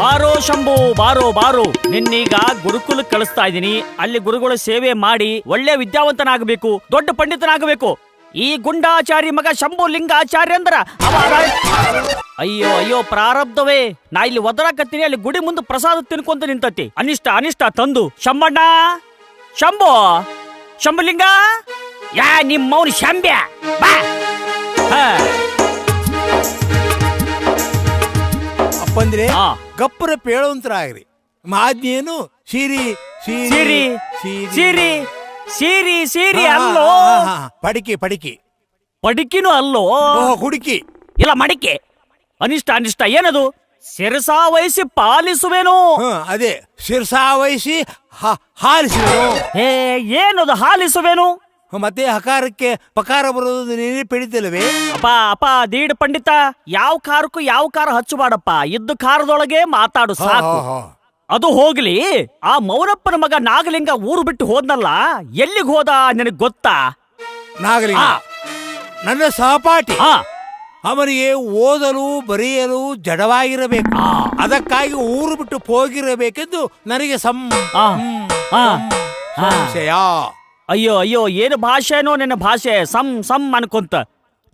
ಬಾರೋ ಶಂಭು, ಬಾರೋ ಬಾರೋ. ನಿನ್ನೀಗ ಗುರುಕುಲ ಕಳಿಸ್ತಾ ಇದೀನಿ. ಅಲ್ಲಿ ಗುರುಗಳ ಸೇವೆ ಮಾಡಿ ಒಳ್ಳೆ ವಿದ್ಯಾವಂತನಾಗಬೇಕು, ದೊಡ್ಡ ಪಂಡಿತನಾಗಬೇಕು. ಈ ಗುಂಡಾಚಾರಿ ಮಗ ಶಂಭು ಲಿಂಗಾಚಾರ್ಯ ಅಂದ್ರ ಅಯ್ಯೋ ಅಯ್ಯೋ ಪ್ರಾರಬ್ಧವೇ. ನಾ ಇಲ್ಲಿ ಒದರಾಕತ್ತೀನಿ, ಅಲ್ಲಿ ಗುಡಿ ಮುಂದೆ ಪ್ರಸಾದ ತಿನ್ಕೊಂತ ನಿಂತತಿ. ಅನಿಷ್ಟ ಅನಿಷ್ಟ ತಂದು ಶಂಭಣ್ಣ, ಶಂಭು, ಶಂಭುಲಿಂಗ, ಯಾ ನಿಮ್ಮವ್ನು ಶಂಬ್ಯ ಬಾ. ಅಪ್ಪಂದ್ರೆ ಗಪ್ಪರ ಪೇಳುವಂತರಾಗ್ರಿ. ಮಾದ್ನೇನು ಸೀರಿ ಸೀರಿ ಸೀರಿ ಸೀರಿ ಸೀರಿ ಅಲ್ಲೋ, ಪಡಿಕೆ ಪಡಿಕೆ ಪಡಿಕಿನೂ ಅಲ್ಲೋ, ಹುಡುಕಿ ಇಲ್ಲ ಮಡಿಕೆ. ಅನಿಷ್ಟ ಅನಿಷ್ಟ ಏನದು? ಶಿರಸಾ ವಹಿಸಿ ಪಾಲಿಸುವೇನು. ಅದೇ ಶಿರಸಾ ವಹಿಸಿ ಹಾಲಿಸುವೇನು. ಏನದು ಹಾಲಿಸುವೇನು? ಮತ್ತೆ ಹಕಾರಕ್ಕೆ ಪಕಾರ ಬರೋದು ನೀನೇ ಪಡಿತಿಲ್ಲವೇ? ಅಪ್ಪ ದೀಡ್ ಪಂಡಿತ, ಯಾವ ಕಾರಕ್ಕೂ ಯಾವ ಕಾರ ಹಚ್ಚಬಾಡಪ್ಪ. ಇದ್ದ ಕಾರದೊಳಗೆ ಮಾತಾಡು ಸಾಕು. ಅದು ಹೋಗ್ಲಿ, ಆ ಮೌನಪ್ಪನ ಮಗ ನಾಗಲಿಂಗ ಊರು ಬಿಟ್ಟು ಹೋದ್ನಲ್ಲ, ಎಲ್ಲಿಗೆ ಹೋದ ನಿನಗ್ ಗೊತ್ತಾ? ನಾಗಲಿಂಗ ನನ್ನ ಸಹಪಾಠಿ. ಅವನಿಗೆ ಓದಲು ಬರೆಯಲು ಜಡವಾಗಿರಬೇಕು. ಅದಕ್ಕಾಗಿ ಊರು ಬಿಟ್ಟು ಹೋಗಿರಬೇಕೆಂದು ನನಗೆ ಸಂಶಯ. ಅಯ್ಯೋ ಅಯ್ಯೋ, ಏನು ಭಾಷೆನೋ ನಿನ್ನ ಭಾಷೆ, ಸಮ್ ಅನ್ಕೊಂತ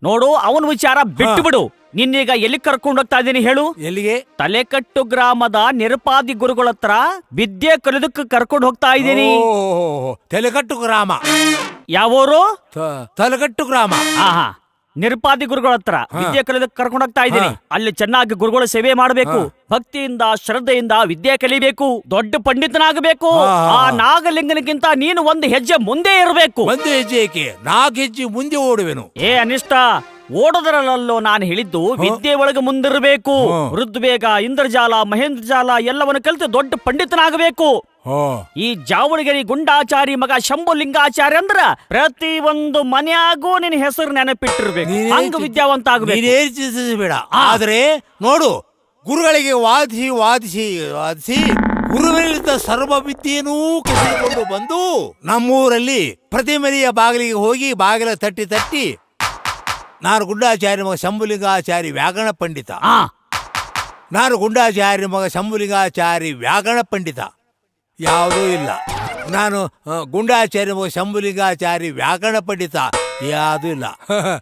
ನೋಡು. ಅವನ ವಿಚಾರ ಬಿಟ್ಟು ಬಿಡು. ನಿನ್ನೀಗ ಎಲ್ಲಿ ಕರ್ಕೊಂಡು ಹೋಗ್ತಾ ಇದ್ದೀನಿ ಹೇಳು? ಎಲ್ಲಿಗೆ? ತಲೆಕಟ್ಟು ಗ್ರಾಮದ ನಿರಪಾದಿ ಗುರುಗಳ ಹತ್ರ ವಿದ್ಯೆ ಕಲಿದಕ್ಕೆ ಕರ್ಕೊಂಡು ಹೋಗ್ತಾ ಇದ್ದೀನಿ. ತಲೆಕಟ್ಟು ಗ್ರಾಮ ಯಾವೂರು? ತಲೆಕಟ್ಟು ಗ್ರಾಮ. ನಿರಪಾದಿ ಗುರುಗಳ ಹತ್ರ ವಿದ್ಯೆ ಕಲಿದಕ್ಕೆ ಕರ್ಕೊಂಡು ಹೋಗ್ತಾ ಇದ್ದೀನಿ. ಅಲ್ಲಿ ಚೆನ್ನಾಗಿ ಗುರುಗಳ ಸೇವೆ ಮಾಡಬೇಕು, ಭಕ್ತಿಯಿಂದ ಶ್ರದ್ಧೆಯಿಂದ ವಿದ್ಯೆ ಕಲಿಬೇಕು, ದೊಡ್ಡ ಪಂಡಿತನಾಗಬೇಕು. ಆ ನಾಗಲಿಂಗನಿಗಿಂತ ನೀನು ಒಂದು ಹೆಜ್ಜೆ ಮುಂದೆ ಇರಬೇಕು. ಒಂದು ಹೆಜ್ಜೆ ಏಕೆ? 4 ಹೆಜ್ಜೆ ಮುಂದೆ ಓಡುವೆನು. ಅನಿಷ್ಟ, ಓಡೋದ್ರಲ್ಲೋ ನಾನು ಹೇಳಿದ್ದು ವಿದ್ಯೆ ಒಳಗೆ ಮುಂದಿರಬೇಕು. ಋದ್ವೇಗ, ಇಂದ್ರಜಾಲ, ಮಹೇಂದ್ರಜಾಲ ಎಲ್ಲವನ್ನು ಕಲಿತು ದೊಡ್ಡ ಪಂಡಿತನಾಗಬೇಕು. ಈ ಜಾವಣಗಿರಿ ಗುಂಡಾಚಾರಿ ಮಗ ಶಂಭು ಲಿಂಗಾಚಾರ್ಯ ಅಂದ್ರ ಪ್ರತಿ ಒಂದು ಮನೆಯಾಗೂ ನಿನ್ನ ಹೆಸರು ನೆನಪಿಟ್ಟಿರ್ಬೇಕು. ಹಂಗ ವಿದ್ಯಾವಂತ ಆಗಬೇಕು. ಬೇಡ. ಆದ್ರೆ ನೋಡು, ಗುರುಗಳಿಗೆ ವಾದಿಸಿ ವಾದಿಸಿ ವಾದಿಸಿ ಗುರುಗಳಿಂದ ಸರ್ವ ವಿದ್ಯೆಯನ್ನೂ ಕಸಿದುಕೊಂಡು ಬಂದು ನಮ್ಮೂರಲ್ಲಿ ಪ್ರತಿ ಮನೆಯ ಬಾಗಿಲಿಗೆ ಹೋಗಿ ಬಾಗಿಲ ತಟ್ಟಿ ತಟ್ಟಿ, ನಾನು ಗುಂಡಾಚಾರ್ಯ ಮಗ ಶಂಭುಲಿಂಗಾಚಾರಿ ವ್ಯಾಕರಣ ಪಂಡಿತ, ನಾನು ಗುಂಡಾಚಾರ್ಯ ಮಗ ಶಂಭುಲಿಂಗಾಚಾರಿ ವ್ಯಾಕರಣ ಪಂಡಿತ, ಯಾವುದೂ ಇಲ್ಲ. ನಾನು ಗುಂಡಾಚಾರ್ಯ ಮಗ ಶಂಭುಲಿಂಗಾಚಾರಿ ವ್ಯಾಕರಣ ಪಂಡಿತ, ಯಾವುದೂ ಇಲ್ಲ.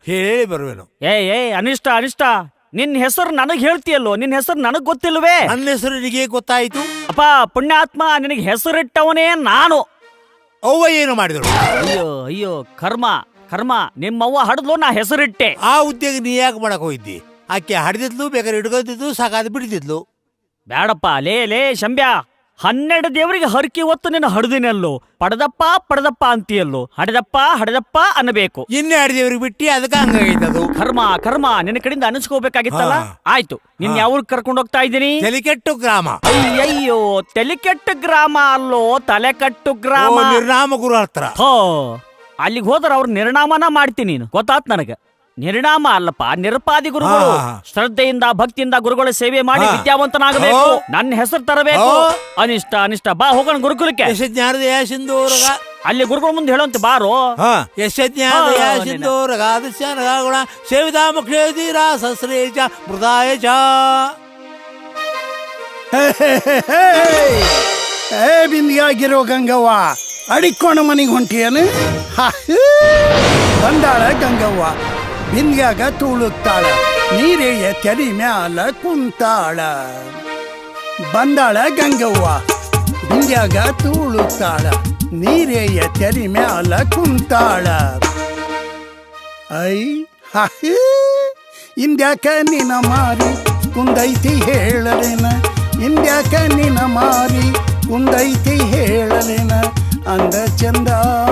ಹೇಳಿ ಬರುವೆನು. ಅನಿಷ್ಟ ಅನಿಷ್ಟ, ನಿನ್ ಹೆಸರು ನನಗ್ ಹೇಳ್ತೀಯಲ್ಲೋ, ನಿನ್ ಹೆಸರು ನನಗ್ ಗೊತ್ತಿಲ್ವೇ? ನನ್ನ ಹೆಸರು ನಿನಗೆ ಗೊತ್ತಾಯ್ತು. ಅಪ್ಪ ಪುಣ್ಯಾತ್ಮ, ನಿನಗೆ ಹೆಸರಿಟ್ಟವನೇ ನಾನು. ಅವ್ವ ಏನು ಮಾಡಿದ್ರು? ಅಯ್ಯೋ ಅಯ್ಯೋ, ಕರ್ಮ ಕರ್ಮ. ನಿಮ್ಮವ್ವ ಹಡದ್ಲು, ನಾ ಹೆಸರಿಟ್ಟೆ. ಆ ಉದ್ಯೋಗ ನೀ ಯಾಕೆ ಮಾಡಕ್ ಹೋಗಿದ್ದಿ? ಆಕೆ ಹಡ್ದಿದ್ಲು, ಬೇಕಾದ್ರೆ ಹಿಡ್ಕೊತಿದ್ಲು, ಸಾಕಾದ ಬಿಡ್ತಿದ್ಲು. ಬೇಡಪ್ಪ ಲೇ ಶಂಬ್ಯ, 12 ದೇವರಿಗೆ ಹರಕಿ ಹೊತ್ತು ನಿನ್ನ ಹಡ್ದಿನಲ್ಲೋ. ಪಡೆದಪ್ಪ ಪಡೆದಪ್ಪ ಅಂತೀಯಲ್ಲೋ, ಹಡೆದಪ್ಪ ಅನ್ನಬೇಕು. ಇನ್ನೇ ಹಡ್ದೇವ್ರಿಗೆ ಬಿಟ್ಟಿ, ಅದಕ್ಕೆ ಹಂಗಾಗೈತದು. ಕರ್ಮ ಕರ್ಮ, ನಿನ್ನ ಕಡೆಯಿಂದ ಅನಿಸ್ಕೋಬೇಕಾಗಿತ್ತಲ್ಲ. ಆಯ್ತು, ನಿನ್ ಯಾವ ಕರ್ಕೊಂಡು ಹೋಗ್ತಾ ಇದ್ದೀನಿ? ತಲೆಕೆಟ್ಟು ಗ್ರಾಮ. ಅಯ್ಯಯ್ಯೋ, ತಲೆಕೆಟ್ಟು ಗ್ರಾಮ ಅಲ್ಲೋ, ತಲೆಕಟ್ಟು ಗ್ರಾಮ. ನಿರ್ನಾಮ ಗುರು ಹತ್ರ. ಅಲ್ಲಿಗೆ ಹೋದ್ರ ಅವ್ರ ನಿರ್ನಾಮನ ಮಾಡ್ತೀನಿ. ನೀನು ಗೊತ್ತಾತ್ ನನಗ. ನಿರ್ನಾಮ ಅಲ್ಲಪ್ಪ, ನಿರಪಾದಿ ಗುರುಗಳು. ಶ್ರದ್ಧೆಯಿಂದ ಭಕ್ತಿಯಿಂದ ಗುರುಗಳ ಸೇವೆ ಮಾಡಿ ವಿದ್ಯಾವಂತನಾಗಬೇಕು, ನನ್ನ ಹೆಸರು ತರಬೇಕು. ಅನಿಷ್ಟ ಅನಿಷ್ಟ, ಬಾ ಹೋಗೋಣ ಗುರುಕುಲಕ್ಕೆ. ಅಲ್ಲಿ ಗುರುಗಳ ಮುಂದೆ ಹೇಳುವಂತೆ ಬಾರೋ. ಬಿಂದಿಯಾಗಿರೋ ಗಂಗವ್ವ, ಅಡಿಕೋಣ ಮನೆಗೆ ಹೊಂಟಿಯನು? ಬಂದಾಳ ಗಂಗವ್ವ, ಬಿಂದ್ಯಾಗ ತೂಳುತ್ತಾಳ, ನೀರೆಯ ತೆರಿ ಮ್ಯಾಲ ಕುಂತಾಳ. ಬಂದಾಳ ಗಂಗವ್ವ, ಬಿಂದ್ಯಾಗ ತೂಳುತ್ತಾಳ, ನೀರೆಯ ತೆರಿ ಮ್ಯಾಲ ಕುಂತಾಳ. ಐ ಇಂದ್ಯಾಕ ನಿನ ಮಾರಿ ಕುಂದೈತಿ ಹೇಳಲೇನ, ಇಂದ್ಯಾಕ ನಿನ ಮಾರಿ ಕುಂದೈತಿ ಹೇಳಲೇನ. ಅಂದ ಚಂದ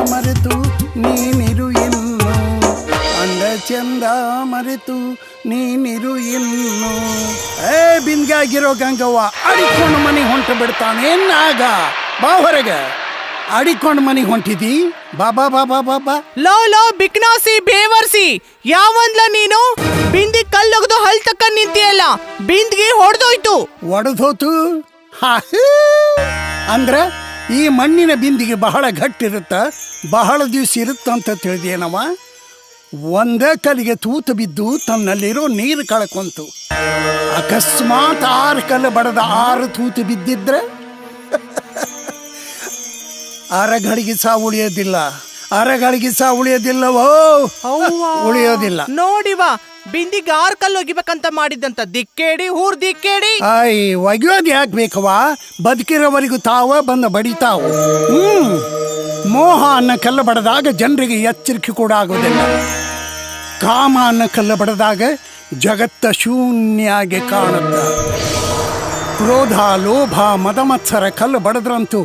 ಮರೆತು ನೀನಿರು ಇನ್ನು, ಅಂದ ಚಂದ ಮರೆತು ನೀನಿರು ಇನ್ನು. ಬಿಂದ್ಗಾಗಿರೋ ಗಂಗವ್ವ, ಅಡಿಕೊಂಡು ಮನೆಗೆ ಹೊಂಟ ಬಿಡ್ತಾನೆ ನಾಗ. ಬಾ ಹೊರಗ. ಅಡಿಕೊಂಡು ಮನೆಗೆ ಹೊಂಟಿದಿ? ಬಾಬಾ ಬಾಬಾ ಬಾಬಾ. ಲೋ ಬಿಕ್ನಾಸಿ ಬೇವರ್ಸಿ, ಯಾವಂದ್ಲ ನೀನು? ಬಿಂದಿ ಕಲ್ಲೊಗ್ದು ಹಲ್ ತಕ್ಕ ನಿಂತಿಯಲ್ಲ, ಬಿಂದ್ಗಿ ಹೊಡೆದೋಯ್ತು. ಒಡೆದೋತು ಅಂದ್ರ ಈ ಮಣ್ಣಿನ ಬಿಂದಿಗೆ ಬಹಳ ಗಟ್ಟಿರುತ್ತ, ಬಹಳ ದಿವಸ ಇರುತ್ತಂತ ತಿಳಿದೇನವ. ಒಂದೇ ಕಲಿಗೆ ತೂತು ಬಿದ್ದು ತನ್ನಲ್ಲಿರೋ ನೀರು ಕಳ್ಕೊಂತು. ಅಕಸ್ಮಾತ್ 6 ಕಲ್ಲು ಬಡದ 6 ತೂತು ಬಿದ್ದಿದ್ರೆ ಅರಗಳಿಗೆ ಸಹ ಉಳಿಯೋದಿಲ್ಲ, ಅರಗಳಿಗೆ ಸಹ ಉಳಿಯೋದಿಲ್ಲವೋ, ಉಳಿಯೋದಿಲ್ಲ. ನೋಡಿವಾ ಬಿಂದಿಗೆ 6 ಕಲ್ಲು ಒಗಿಬೇಕಂತ ಮಾಡಿದ್ದಂತ ದಿಕ್ಕೇಡಿ ಊರ್ ದಿಕ್ಕೇಡಿ. ಒಗೆಯೋದು ಯಾಕೆ ಬೇಕವಾ, ಬದುಕಿರೋವರೆಗೂ ತಾವ ಬಂದು ಬಡಿತಾವು. ಮೋಹ ಅನ್ನೋ ಕಲ್ಲು ಬಡದಾಗ ಜನರಿಗೆ ಎಚ್ಚರಿಕೆ ಕೂಡ ಆಗೋದಿಲ್ಲ. ಕಾಮ ಅನ್ನೋ ಕಲ್ಲು ಬಡದಾಗ ಜಗತ್ತ ಶೂನ್ಯಾಗಿ ಕಾಣುತ್ತ. ಕ್ರೋಧ, ಲೋಭ, ಮದಮತ್ಸರ ಕಲ್ಲು ಬಡದ್ರಂತೂ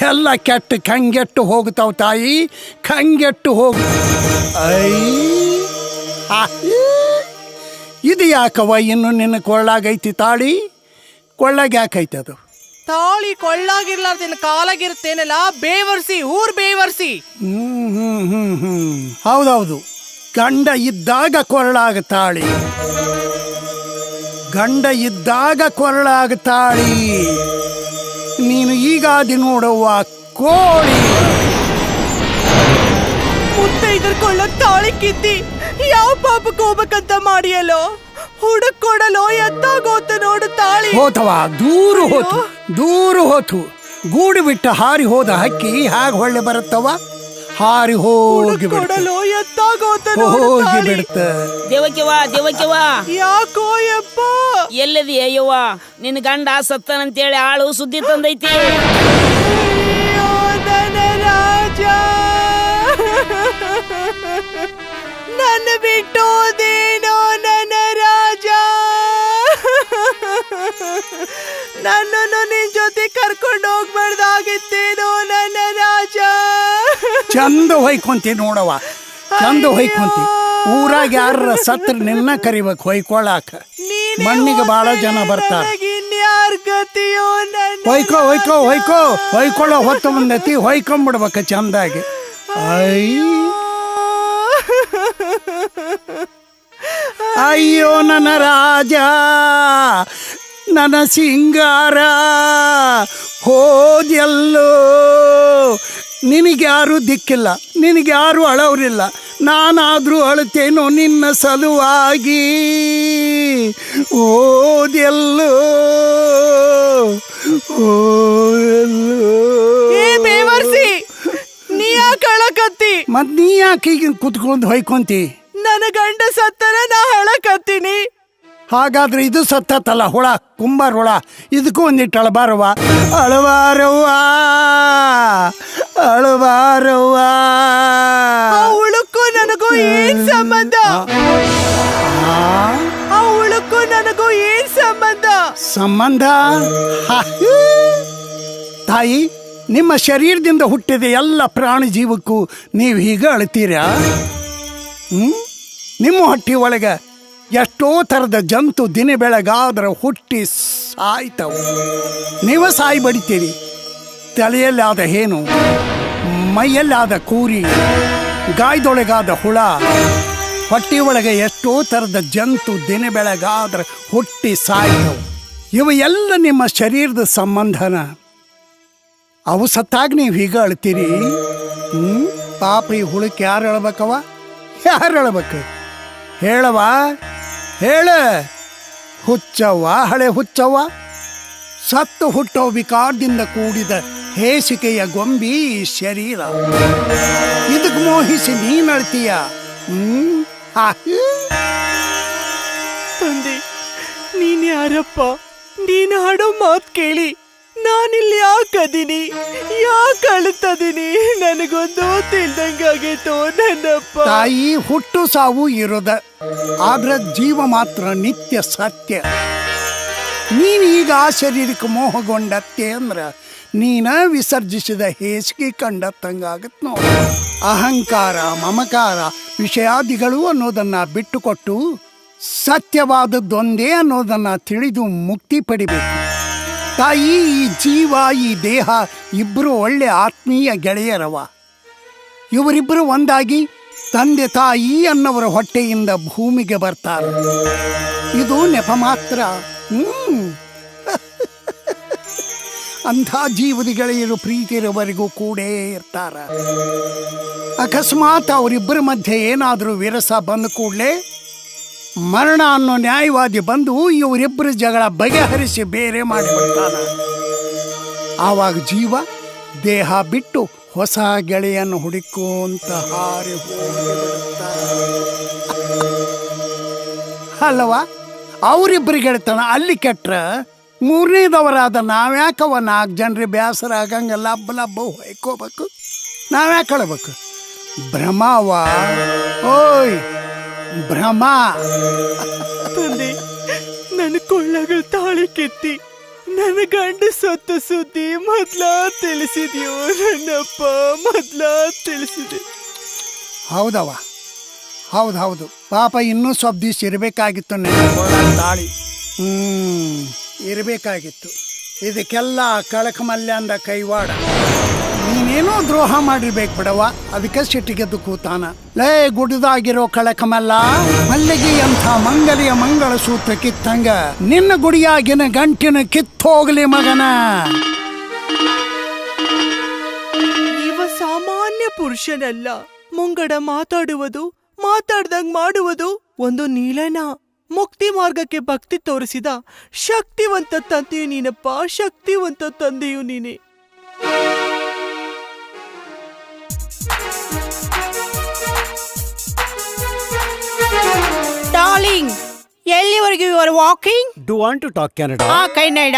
ಎಲ್ಲ ಕೆಟ್ಟು ಕಂಗೆಟ್ಟು ಹೋಗ್ತಾವ ತಾಯಿ, ಕಂಗೆಟ್ಟು ಹೋಗು. ಇದು ಯಾಕವ ಇನ್ನು ನಿನ್ನ ಕೊಳ್ಳಾಗೈತಿ ತಾಳಿ? ಕೊಳ್ಳಾಗ ಯಾಕೈತಿ ಅದು? ತಾಳಿ ಕೊಳ್ಳಾಗಿರ್ಲಾರ್ದೇನ ಕಾಲಾಗಿರ್ತೇನಲ್ಲ, ಬೇವರ್ಸಿ ಊರ್ ಬೇವರ್ಸಿ. ಹೌದೌದು, ಗಂಡ ಇದ್ದಾಗ ಕೊರಳಾಗ ತಾಳಿ, ಗಂಡ ಇದ್ದಾಗ ಕೊರಳಾಗ ತಾಳಿ. ನೀನು ಈಗಾದಿ ನೋಡುವ ಕೋಳಿ. ಮುತ್ತೈದರ ಕೊಳ್ಳ ತಾಳಿ ಕಿತ್ತಿ ಯಾವ ಪಾಪಕ್ಕೆ ಹೋಗ್ಬೇಕಂತ ಮಾಡಿಯಲ್ಲೋ, ಹುಡುಕ್ ಕೊಡಲೋ ಎತ್ತಾಗೋತ ನೋಡು ತಾಳಿ. ಹೋತವ ದೂರು ಹೋತು, ದೂರು ಹೋತು. ಗೂಡು ಬಿಟ್ಟು ಹಾರಿ ಹೋದ ಹಕ್ಕಿ ಹಾಗೆ ಹೊಳ್ಳೆ ಬರುತ್ತವ, ಹಾರಿ ಹೋಗಿ ಕೊಡಲೋ ಎತ್ತಾಗೋತ ಹೋಗಿ ಬಿಡ್ತ. ದೇವಕ್ಯವ ಯಾಕೋ ಯಪ್ಪ ಎಲ್ಲದಿ ಅಯ್ಯವ್ವ, ನಿನ್ ಗಂಡ ಸತ್ತನಂತೇಳಿ ಆಳು ಸುದ್ದಿ ತಂದೈತಿ. ನನ್ನ ರಾಜ ನನ್ನ ಬಿಟ್ಟೋದೇನೋ, ನನ್ನ ರಾಜ ನನ್ನನ್ನು ನಿನ್ ಜೊತೆ ಕರ್ಕೊಂಡು ಹೋಗ್ಬಾರ್ದಾಗಿತ್ತೇನೋ ನನ್ನ ರಾಜ. ಚಂದ ಹೊಯ್ಕೊಂತಿ ನೋಡವ, ಚಂದ ಹೊಯ್ಕೊಂತಿ. ಊರಾಗ ಯಾರ ಸತ್ರ ನಿನ್ನ ಕರಿಬೇಕು ಹೊಯ್ಕೊಳಾಕ. ಮಣ್ಣಿಗೆ ಬಹಳ ಜನ ಬರ್ತಾರ. ಇನ್ಯಾರ ಗತಿಯೋ ನನ್ನ. ಹೊಯ್ಕೋ ಹೊಯ್ಕೋ ಹೊಯ್ಕೋ ಹೊಯ್ಕೊಳ್ಳೋ ಹೊತ್ತು ಬಂದೈತಿ, ಹೊಯ್ಕೊಂಬಿಡ್ಬೇಕ ಚಂದಾಗಿ. ಅಯ್ಯೋ ನನ್ನ ರಾಜ, ನನ್ನ ಸಿಂಗಾರ ಹೋದ್ಯಲ್ಲೋ. ನಿನಗ್ಯಾರು ದಿಕ್ಕಿಲ್ಲ, ನಿನಗ್ಯಾರು ಅಳವ್ರಿಲ್ಲ, ನಾನಾದರೂ ಅಳುತ್ತೇನೋ ನಿನ್ನ ಸಲುವಾಗಿ. ಓದೆಲ್ಲೋ ಓದೆಲ್ಲೋ. ಏ ಬೇವರ್ಸಿ, ನೀ ಯಾಕೆ ಅಳಕತ್ತಿ? ಮತ್ ನೀ ಯಾಕೆ ಈಗ ಕುತ್ಕೊಂಡು ಹೊಯ್ಕೊಂತಿ? ನನ್ನ ಗಂಡ ಸತ್ತರ ನಾ ಹೇಳಕತ್ತೀನಿ. ಹಾಗಾದ್ರೆ ಇದು ಸತ್ತಲ್ಲ, ಹುಳ, ಕುಂಬಾರ ಹುಳ. ಇದಕ್ಕೂ ಒಂದಿಟ್ಟು ಅಳಬಾರವ್ವ, ಅಳಬಾರವ್ವ, ಅಳಬಾರವ್ವ. ಆ ಹುಳುಕ್ಕೂ ನನಗೂ ಏನ್ ಸಂಬಂಧ? ಆ ಹುಳುಕ್ಕೂ ನನಗೂ ಏನ್ ಸಂಬಂಧ? ಸಂಬಂಧ ತಾಯಿ, ನಿಮ್ಮ ಶರೀರದಿಂದ ಹುಟ್ಟಿದ ಎಲ್ಲ ಪ್ರಾಣಿ ಜೀವಕ್ಕೂ ನೀವು ಹೀಗೆ ಅಳ್ತೀರಾ? ನಿಮ್ಮ ಹೊಟ್ಟಿ ಒಳಗೆ ಎಷ್ಟೋ ಥರದ ಜಂತು ದಿನ ಬೆಳಗಾದ್ರೆ ಹುಟ್ಟಿ ಸಾಯ್ತವು. ನೀವು ಸಾಯಿ ಬಡಿತೀರಿ. ತಲೆಯಲ್ಲಾದ ಹೇನು, ಮೈಯಲ್ಲಾದ ಕೂರಿ, ಗಾಯದೊಳಗಾದ ಹುಳ, ಹೊಟ್ಟಿ ಒಳಗೆ ಎಷ್ಟೋ ಥರದ ಜಂತು ದಿನ ಬೆಳಗಾದ್ರೆ ಹುಟ್ಟಿ ಸಾಯ್ತವು. ಇವು ಎಲ್ಲ ನಿಮ್ಮ ಶರೀರದ ಸಂಬಂಧನ. ಅವು ಸತ್ತಾಗ ನೀವು ಹೀಗೆ ಅಳ್ತೀರಿ. ಪಾಪ ಈ ಹುಳಕ್ಕೆ ಯಾರು ಹೇಳ್ಬೇಕವ? ಯಾರು ಹೇಳ್ಬೇಕು? ಹೇಳವ, ಹೇಳ. ಹುಚ್ಚವ್ವ, ಹಳೆ ಹುಚ್ಚವ್ವ. ಸತ್ತು ಹುಟ್ಟೋ ವಿಕಾರದಿಂದ ಕೂಡಿದ ಹೇಸಿಕೆಯ ಗೊಂಬಿ ಶರೀರ. ಇದಕ್ಕೆ ಮೋಹಿಸಿ ನೀನ್ ಅಳ್ತೀಯ. ತಂದೆ, ನೀನ್ ಯಾರಪ್ಪ? ನೀನ್ ಹಾಡೋ ಮಾತ್ ಕೇಳಿ ನಾನಿಲ್ಲಿ ಯಾಕದೀನಿ, ಯಾಕೆ ಅಳ್ತದೀನಿ? ನನಗೊಂದು ತಿಳ್ದಂಗಾಗೈತೋ ನನ್ನಪ್ಪ. ತಾಯಿ, ಹುಟ್ಟು ಸಾವು ಇರೋದ, ಆದ್ರ ಜೀವ ಮಾತ್ರ ನಿತ್ಯ ಸತ್ಯ. ನೀನೀಗ ಆ ಶರೀರಕ್ಕೆ ಮೋಹಗೊಂಡತ್ತೆ ಅಂದ್ರ ನೀನ ವಿಸರ್ಜಿಸಿದ ಹೇಸಿಗೆ ಕಂಡತ್ತಂಗಾಗತ್ ನೋಡ. ಅಹಂಕಾರ, ಮಮಕಾರ, ವಿಷಯಾದಿಗಳು ಅನ್ನೋದನ್ನ ಬಿಟ್ಟುಕೊಟ್ಟು ಸತ್ಯವಾದದ್ದೊಂದೇ ಅನ್ನೋದನ್ನ ತಿಳಿದು ಮುಕ್ತಿ ಪಡಿಬೇಕು. ತಾಯಿ, ಈ ಜೀವ, ಈ ದೇಹ ಇಬ್ಬರು ಒಳ್ಳೆ ಆತ್ಮೀಯ ಗೆಳೆಯರವ. ಇವರಿಬ್ಬರು ಒಂದಾಗಿ ತಂದೆ ತಾಯಿ ಅನ್ನವರ ಹೊಟ್ಟೆಯಿಂದ ಭೂಮಿಗೆ ಬರ್ತಾರೆ. ಇದು ನೆಪ ಮಾತ್ರ. ಅಂಥ ಜೀವದ ಗೆಳೆಯರು ಪ್ರೀತಿ ಇರೋವರೆಗೂ ಕೂಡೇ ಇರ್ತಾರ. ಅಕಸ್ಮಾತ್ ಅವರಿಬ್ಬರ ಮಧ್ಯೆ ಏನಾದರೂ ವಿರಸ ಬಂದ ಕೂಡಲೇ ಮರಣ ಅನ್ನೋ ನ್ಯಾಯವಾದಿ ಬಂದು ಇವರಿಬ್ಬರ ಜಗಳ ಬಗೆಹರಿಸಿ ಬೇರೆ ಮಾಡಿಬಿಡ್ತಾನ. ಆವಾಗ ಜೀವ ದೇಹ ಬಿಟ್ಟು ಹೊಸ ಗೆಳೆಯನ್ನು ಹುಡುಕೋಂತ ಹಾರಿ ಅಲ್ಲವಾ? ಅವರಿಬ್ಬರು ಗೆಳೆತನ ಅಲ್ಲಿ ಕೆಟ್ರ ಮೂರನೇದವರಾದ ನಾವ್ಯಾಕವ 4 ಜನರಿಗೆ ಬೇಸರ ಆಗಂಗ ಲಬ್ಬ ಹೊಯ್ಕೋಬೇಕು? ನಾವ್ಯಾಕೆ ಕಳ್ಬೇಕು? ಭ್ರಮವ ಓಯ್ ಭ್ರಮ. ತಂದೆ, ನನ್ನ ಕೊಳ್ಳಗಳು ತಾಳಿ ಕೆತ್ತಿ ನನ್ನ ಗಂಡ ಸತ್ತ ಸುದ್ದಿ ಮೊದ್ಲ ತಿಳಿಸಿದ್ಯೋ ನನ್ನಪ್ಪ, ಮೊದ್ಲ ತಿಳಿಸಿದೆ. ಹೌದವ, ಹೌದು ಪಾಪ ಇನ್ನೂ ಸ್ವಲ್ಪ ದಿವ್ಸ ಇರಬೇಕಾಗಿತ್ತು. ನೆನಕೊಳ್ಳ ತಾಳಿ ಇರಬೇಕಾಗಿತ್ತು. ಇದಕ್ಕೆಲ್ಲ ಕಳಕಮಲ್ಯ ಅಂದ ಕೈವಾಡ. ನೀನೇನೋ ದ್ರೋಹ ಮಾಡಿರ್ಬೇಕು ಬಿಡವ, ಅದಕ್ಕೆ ಸಿಟ್ಟಿಗೆದ್ದು ಕೂತಾನ. ಲೇ ಗುಡಿದಾಗಿರೋ ಕಳಕಮಲ್ಲ, ಮಲ್ಲಿಗೆ ಅಂತ ಮಂಗಲಿಯ ಮಂಗಳ ಸೂತ್ರ ಕಿತ್ತಂಗ ನಿನ್ನ ಗುಡಿಯಾಗಿನ ಗಂಟಿನ ಕಿತ್ತೋಗ್ಲಿ ಮಗನ. ಇವ ಸಾಮಾನ್ಯ ಪುರುಷನಲ್ಲ. ಮುಂಗಡ ಮಾತಾಡ್ದಂಗ್ ಮಾಡುವುದು ಒಂದು ನೀಲನ. ಮುಕ್ತಿ ಮಾರ್ಗಕ್ಕೆ ಭಕ್ತಿ ತೋರಿಸಿದ ಶಕ್ತಿವಂತ ತಂದೆಯು ನೀನಪ್ಪ, ಶಕ್ತಿವಂತ ತಂದೆಯು ನೀನೆ. ಡಾರ್ಲಿಂಗ್, ಎಲ್ಲಿವರೆಗೂ you are walking? Do you want to talk Canada? Kannada.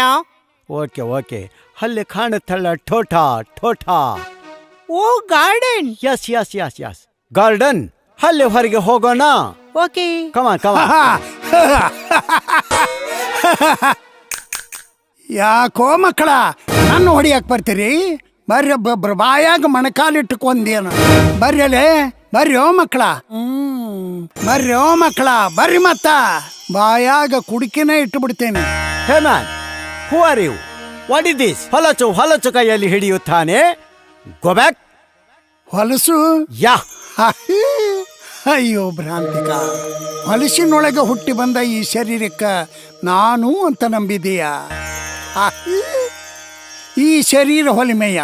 Okay. ಅಲ್ಲಿ ಕಾಣುತ್ತಲ್ಲ ಠೋಠಾ. Oh garden. Yes. ಗಾರ್ಡನ್. ಅಲ್ಲಿ ಹೊರಗೆ ಹೋಗೋಣ. ಓಕೆ. ಕಮಾನ್. ಯಾಕೋ ಮಕ್ಕಳ ನನ್ನ ಹೊಡಿಯಕ್ ಬರ್ತೀರಿ? ಬರ್ರಿ ಒಬ್ಬೊಬ್ರು ಬಾಯಾಗ ಮಣಕಾಲಿಟ್ಟುಕೊಂದೇನು. ಬರ್ರಿ ಓ ಮಕ್ಕಳ. ಬರ್ರಿ ಮತ್ತ ಬಾಯಾಗ ಕುಡುಕಿನ ಇಟ್ಟು ಬಿಡ್ತೇನೆ. Hey man, who are you? What is this? ಹೊಲಚು ಕೈಯಲ್ಲಿ ಹಿಡಿಯುತ್ತಾನೆ. Go back. ಹೊಲಸು? ಯಾ. ಅಯ್ಯೋ ಭ್ರಾಂತಿಕ, ಹೊಲಸಿನೊಳಗೆ ಹುಟ್ಟಿ ಬಂದ ಈ ಶರೀರಕ್ಕ ನಾನು ಅಂತ ನಂಬಿದೀಯ? ಈ ಶರೀರ ಹೊಲಿಮೆಯ,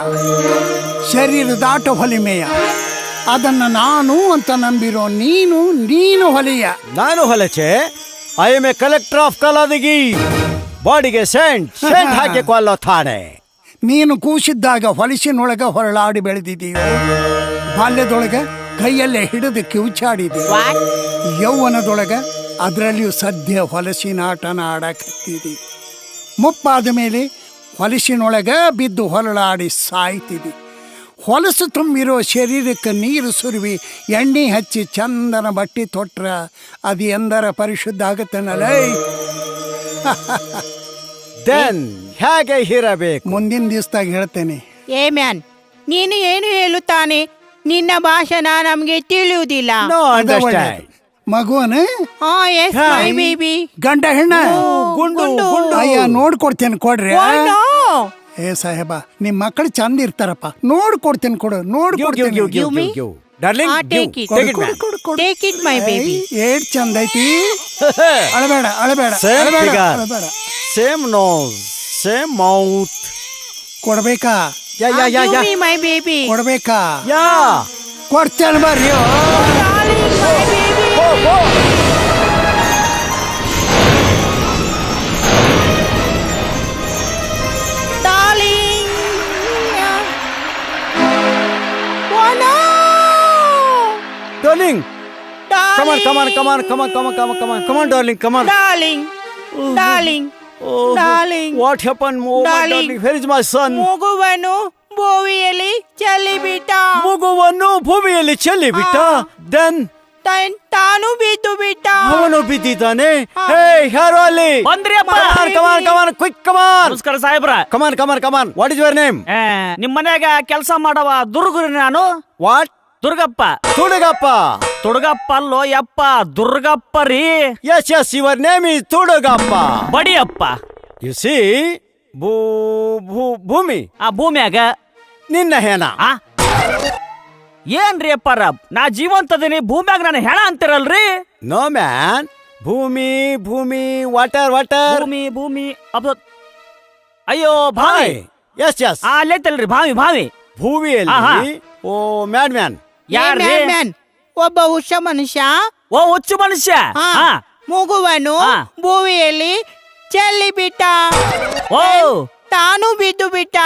ಶರೀರದಾಟ ಹೊಲಿಮೆಯ, ಅದನ್ನ ನಾನು ಅಂತ ನಂಬಿರೋ ನೀನು ಹೊಲಿಯ. ನಾನು ಹೊಲಚೆ. I am a collector of Kaladgi. ಬಾಡಿಗೆ ಸೆಂಟ್ ಹಾಕಿ ಕೊಲ್ಲುತ್ತಾನೆ. ನೀನು ಕೂಸಿದ್ದಾಗ ಹೊಲಸಿನೊಳಗೆ ಹೊರಳಾಡಿ ಬೆಳೆದಿದೀಯೋ? ಬಾಲ್ಯದೊಳಗೆ ಕೈಯಲ್ಲೇ ಹಿಡಿದು ಕಿವುಚಾಡಿದೀಯ? ಯೌವನದೊಳಗ ಅದರಲ್ಲಿಯೂ ಸದ್ಯ ಹೊಲಸಿನಾಟನ ಆಡಕತ್ತಿದಿ. ಮುಪ್ಪಾದ ಮೇಲೆ ಹೊಲಸಿನೊಳಗೆ ಬಿದ್ದು ಹೊರಳಾಡಿ ಸಾಯ್ತಿದಿ. ಹೊಲಸು ತುಂಬಿರೋ ಶರೀರಕ್ಕೆ ನೀರು ಸುರುವಿ ಎಣ್ಣೆ ಹಚ್ಚಿ ಚಂದನ ಬಟ್ಟೆ ತೊಟ್ರ ಅದು ಎಂದರ ಪರಿಶುದ್ಧ ಆಗುತ್ತನಲ್ಲ. ದೆನ್ ಹೇಗೆ ಇರಬೇಕು? ಮುಂದಿನ ದಿವಸದಾಗ ಹೇಳ್ತೇನೆ. ಏ ಮ್ಯಾನ್, ನೀನು ಏನು ಹೇಳುತ್ತಾನೆ? ನಿನ್ನ ಭಾಷಣ ನಮ್ಗೆ ತಿಳಿಯುವುದಿಲ್ಲ. No understand. ಮಗುವನ ಎಸ್ ಮೈ ಬೇಬಿ. ಗಂಡ ಹೆಣ್ಣ? ಗುಂಡು. ಅಯ್ಯ ನೋಡ್ಕೊಡ್ತೇನೆ, ಕೊಡ್ರಿ. ಏ ಸಾಹೇಬ, ನಿಮ್ ಮಕ್ಕಳು ಚಂದ ಇರ್ತಾರಪ್ಪ, ನೋಡ್ಕೊಡ್ತೇನೆ, ಕೊಡು. ನೋಡ್ಕೊಡ್ತೇನೆ. Take it, my baby. ಏಟ್ ಚಂದ ಐತಿ. ಅಳಬೇಡ. Same nose, same mouth. ಕೊಡ್ಬೇಕಾ? ಯಾ. My baby. ಕೊಡ್ಬೇಕಾ? ಯಾ. ಕೊಡ್ತೇನೆ ಬರ್ರಿ. Darling, my baby. Darling. Oh no. Darling. Darling. Come on, darling, come on. Darling. What happened? Oh, my darling, where is my son? ಮಗುವನ್ನು ಭೂಮಿಯಲ್ಲಿ ಚೆಲ್ಲಿಬಿಟ್ಟ. Then ತಾನು ಬಿದ್ದು ಬಿಟ್ಟ. ಅವನು ಬಿದ್ದಿದ್ದಾನೆ. ಹೇ, ಯಾರು ಅಲ್ಲಿ? ಬಂದ್ರಿ ಅಪ್ಪ. Come on, quick, come on. ನಮಸ್ಕಾರ ಸಾಹೇಬ್ರ. Come on. What is your name? ನಿಮ್ ಮನ್ಯಾಗ ಕೆಲಸ ಮಾಡವ ದುರ್ಗುರಿ ನಾನು. What? ದುರ್ಗಪ್ಪ. ತುಡುಗಪ್ಪ ಅಲ್ಲೋ ಯಪ್ಪ, ದುರ್ಗಪ್ಪ ರೀ. Yes, your name is Tudugappa. Badiyappa. You see, ಭೂಮಿ. ಆ ಭೂಮಿಯಾಗ ನಿನ್ನ ಹೆಣ. ಏನ್ರಿ ಅಪ್ಪಾರ, ನಾ ಜೀವಂತದೀನಿ, ಭೂಮಿಯಾಗ ನಾನು ಹೆಣ ಅಂತಿರಲ್ರಿ? ನೋ ಮ್ಯಾನ್, ಭೂಮಿ, ವಾಟರ್. ಭೂಮಿ ಅಬ್ಬ. ಅಯ್ಯೋ ಭಾವಿ. Yes. ಅಲ್ಲೈತಲ್ರಿ ಭಾವಿ. ಭೂಮಿಯಲ್ಲಿ. ಓ ಮ್ಯಾನ್. ಯಾರ್ರಿ? ಒಬ್ಬ ಹುಷ ಮನುಷ್ಯ. ಓ ಹುಚ್ಚು ಮನುಷ್ಯ. ಮಗುವನ್ನು ಹಾ. ಭೂಮಿಯಲ್ಲಿ ಚೆಲ್ಲಿ ಬಿಟ್ಟ. ಓ ತಾನು ಬಿದ್ದು ಬಿಟ್ಟ.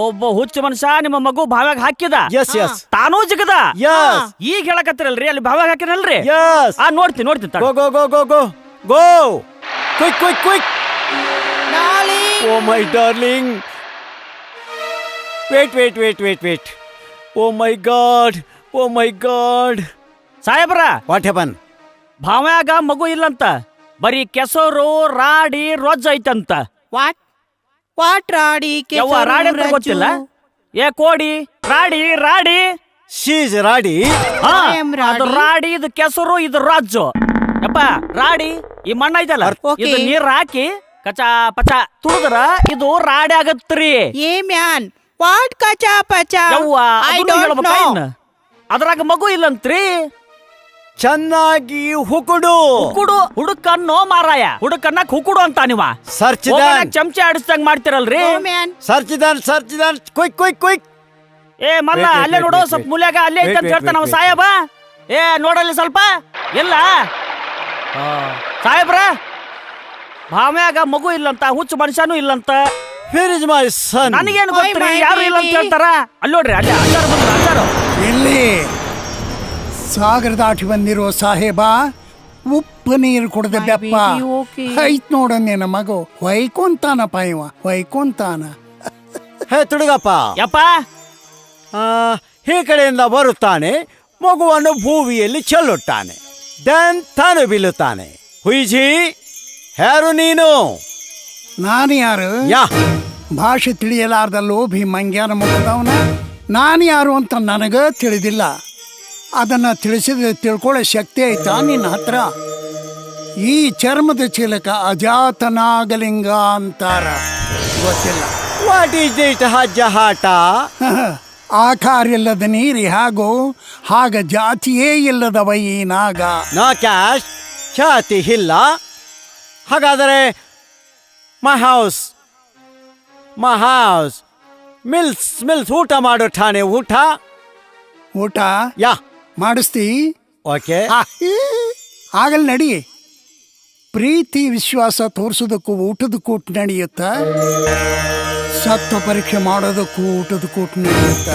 ಒಬ್ಬ ಹುಚ್ಚು ಮನುಷ್ಯ ನಿಮ್ಮ ಮಗು ಬಾವ್ಯಾಗ ಹಾಕಿದ. ಎಸ್ ಎಸ್ ತಾನೂ ಜಿಗದ. ಎಸ್ ಈಗ ಹೇಳಕತ್ತಿರಲ್ರಿ ಅಲ್ಲಿ ಬಾವ್ಯಾಗ ಹಾಕಿನಲ್ರಿ. ಎಸ್ ನೋಡ್ತೀನಿ go go go go go go quick quick quick Darling. Oh my darling wait oh my god ಸಾಹೇಬ್ರ ವಾಟ್ ಹ್ಯಾಪನ್ ಬಾವ್ಯಾಗ ಮಗು ಇಲ್ಲಂತ, ಬರೀ ಕೆಸರು ರಾಡಿ ರೊಜ್ಜ ಐತಂತ. ವಾಟ್ ರಾಡಿ ಯವ್ವ ರಾಡಿ ಅಂತ ಗೊತ್ತಿಲ್ಲ? ಏ ಕೋಡಿ ರಾಡಿ ಶೀಸ್ ರಾಡಿ ಹಾ, I am ರಾಡಿ. ಅದು ರಾಡಿ, ಇದು ಕೆಸರು, ಇದು ರಜ್ಜು. ಯಪ್ಪ ರಾಡಿ ಈ ಮಣ್ಣ ಐತಲ್ಲ, Okay. ಇದು ನೀರ್ ಹಾಕಿ ಕಚಾ ಪಚ ತುಳಿದ್ರ ಇದು ರಾಡಿ ಆಗತ್ರಿ. ಏ ಮ್ಯಾನ್ ವಾಟ್ ಕಚಾ ಪಚಾ? ಯವ್ವ I ಅದನ್ನು don't ಹೇಳ್ಬೇಕಾ know. ಇನ್ನ? ಅದ್ರಾಗ ಮಗು ಇಲ್ಲಂತ್ರಿ. ಚೆನ್ನಾಗಿ ಹುಕುಡು ಹುಡುಕನ್ನೋ ಮಾರಾಯ, ಹುಡುಕನ್ನಕ್ ಹುಕುಡು ಅಂತ ನೀವ ಸರ್ಚ್ ಚಮಚ ಆಡಿಸ್ದಂಗ್ ಮಾಡ್ತಿರಲ್ರಿ. No man. ಸರ್ಚ್ ಕ್ವಿಕ್ ಏ ಮಲ್ಲ Wait, ಅಲ್ಲೇ wait, ನೋಡು, wait, ಸ್ವಲ್ಪ wait. ಮುಲ್ಯಾಗ ಅಲ್ಲೇ ಐತೆ ಅಂತ Wait, ಹೇಳ್ತಾನ wait, ಅವ ಸಾಹೇಬ. ಏ ನೋಡಲ್ಲಿ ಸ್ವಲ್ಪ ಇಲ್ಲ ಸಾಹೇಬ್ರ, ಭಾವ್ಯಾಗ ಮಗು ಇಲ್ಲಂತ, ಹುಚ್ಚು ಮನುಷ್ಯನೂ ಇಲ್ಲಂತ. ಹಿಯರ್ ಇಸ್ ಮೈ ಸನ್ ನನಗೇನು Why ಗೊತ್ತ್ರಿ, my ಯಾರು ಇಲ್ಲ ಅಂತ baby? ಹೇಳ್ತಾರ. ಅಲ್ಲಿ ನೋಡ್ರಿ ಅಲ್ಲಿ ಆಚಾರ ಬಂದ್ರು, ಆಚಾರ. ಇಲ್ಲಿ ಸಾಗರ ದಾಟಿ ಬಂದಿರೋ ಸಾಹೇಬ, ಉಪ್ಪು ನೀರು ಕುಡ್ದ My ಬೆಪ್ಪ baby, okay. ಐತ್ ನೋಡ ನಿನ್ನ ಮಗು ಹೊಯ್ಕೊಂತಾನಪ್ಪ ಇವ ಹೊಯ್ಕೊಂತಾನ. ಹೇ ತುಡುಗಪ್ಪ, ಯಪ್ಪ ಈ ಕಡೆಯಿಂದ ಬರುತ್ತಾನೆ, ಮಗುವನ್ನು ಭೂಮಿಯಲ್ಲಿ ಚೆಲ್ಲುತ್ತಾನೆ, ದೆನ್ ತಾನು ಬೀಳುತ್ತಾನೆ. ಹುಯ್ಜಿ ಯಾರು ನೀನು? ನಾನು ಯಾರು? ಯಾ ಭಾಷೆ ತಿಳಿಯಲಾರ್ದ ಲೋಭಿ ಮಂಗ್ಯಾನ ಮುಖದವನ ನಾನು ಯಾರು ಅಂತ ನನಗ ತಿಳಿದಿಲ್ಲ. ಅದನ್ನ ತಿಳಿಸಿದ್ರೆ ತಿಳ್ಕೊಳ್ಳೋ ಶಕ್ತಿ ಐತಾ ನಿನ್ನ ಹತ್ರ? ಈ ಚರ್ಮದ ಚೀಲಕ ಅಜಾತನಾಗಲಿಂಗ ಅಂತಾರ, ಗೊತ್ತಿಲ್ಲ? ವಾಟ್ ಈಸ್ ಇಟ್ ಹಜ್ಜಹಾಟ? ಆಕಾರ ಇಲ್ಲದ ನೀರಿ ಹಾಗೂ ಹಾಗ ಜಾತಿಯೇ ಇಲ್ಲದವ ಈ ನಾಗ. ನೋ ಕ್ಯಾಶ್, ಖ್ಯಾತಿ ಇಲ್ಲ. ಹಾಗಾದರೆ ಮೈ ಹೌಸ್ ಮಿಲ್ಸ್ ಊಟ ಮಾಡುತ್ತಾನೆ. ಊಟ ಯಾ ಮಾಡಿಸ್ತಿ? ಓಕೆ. ಆಗಲ್ ನಡಿ. ಪ್ರೀತಿ ವಿಶ್ವಾಸ ತೋರಿಸೋದಕ್ಕೂ ಊಟದ ಕೂಟ ನಡೆಯುತ್ತ, ಸತ್ವ ಪರೀಕ್ಷೆ ಮಾಡೋದಕ್ಕೂ ಊಟದ ಕೂಟ ನಡೆಯುತ್ತ.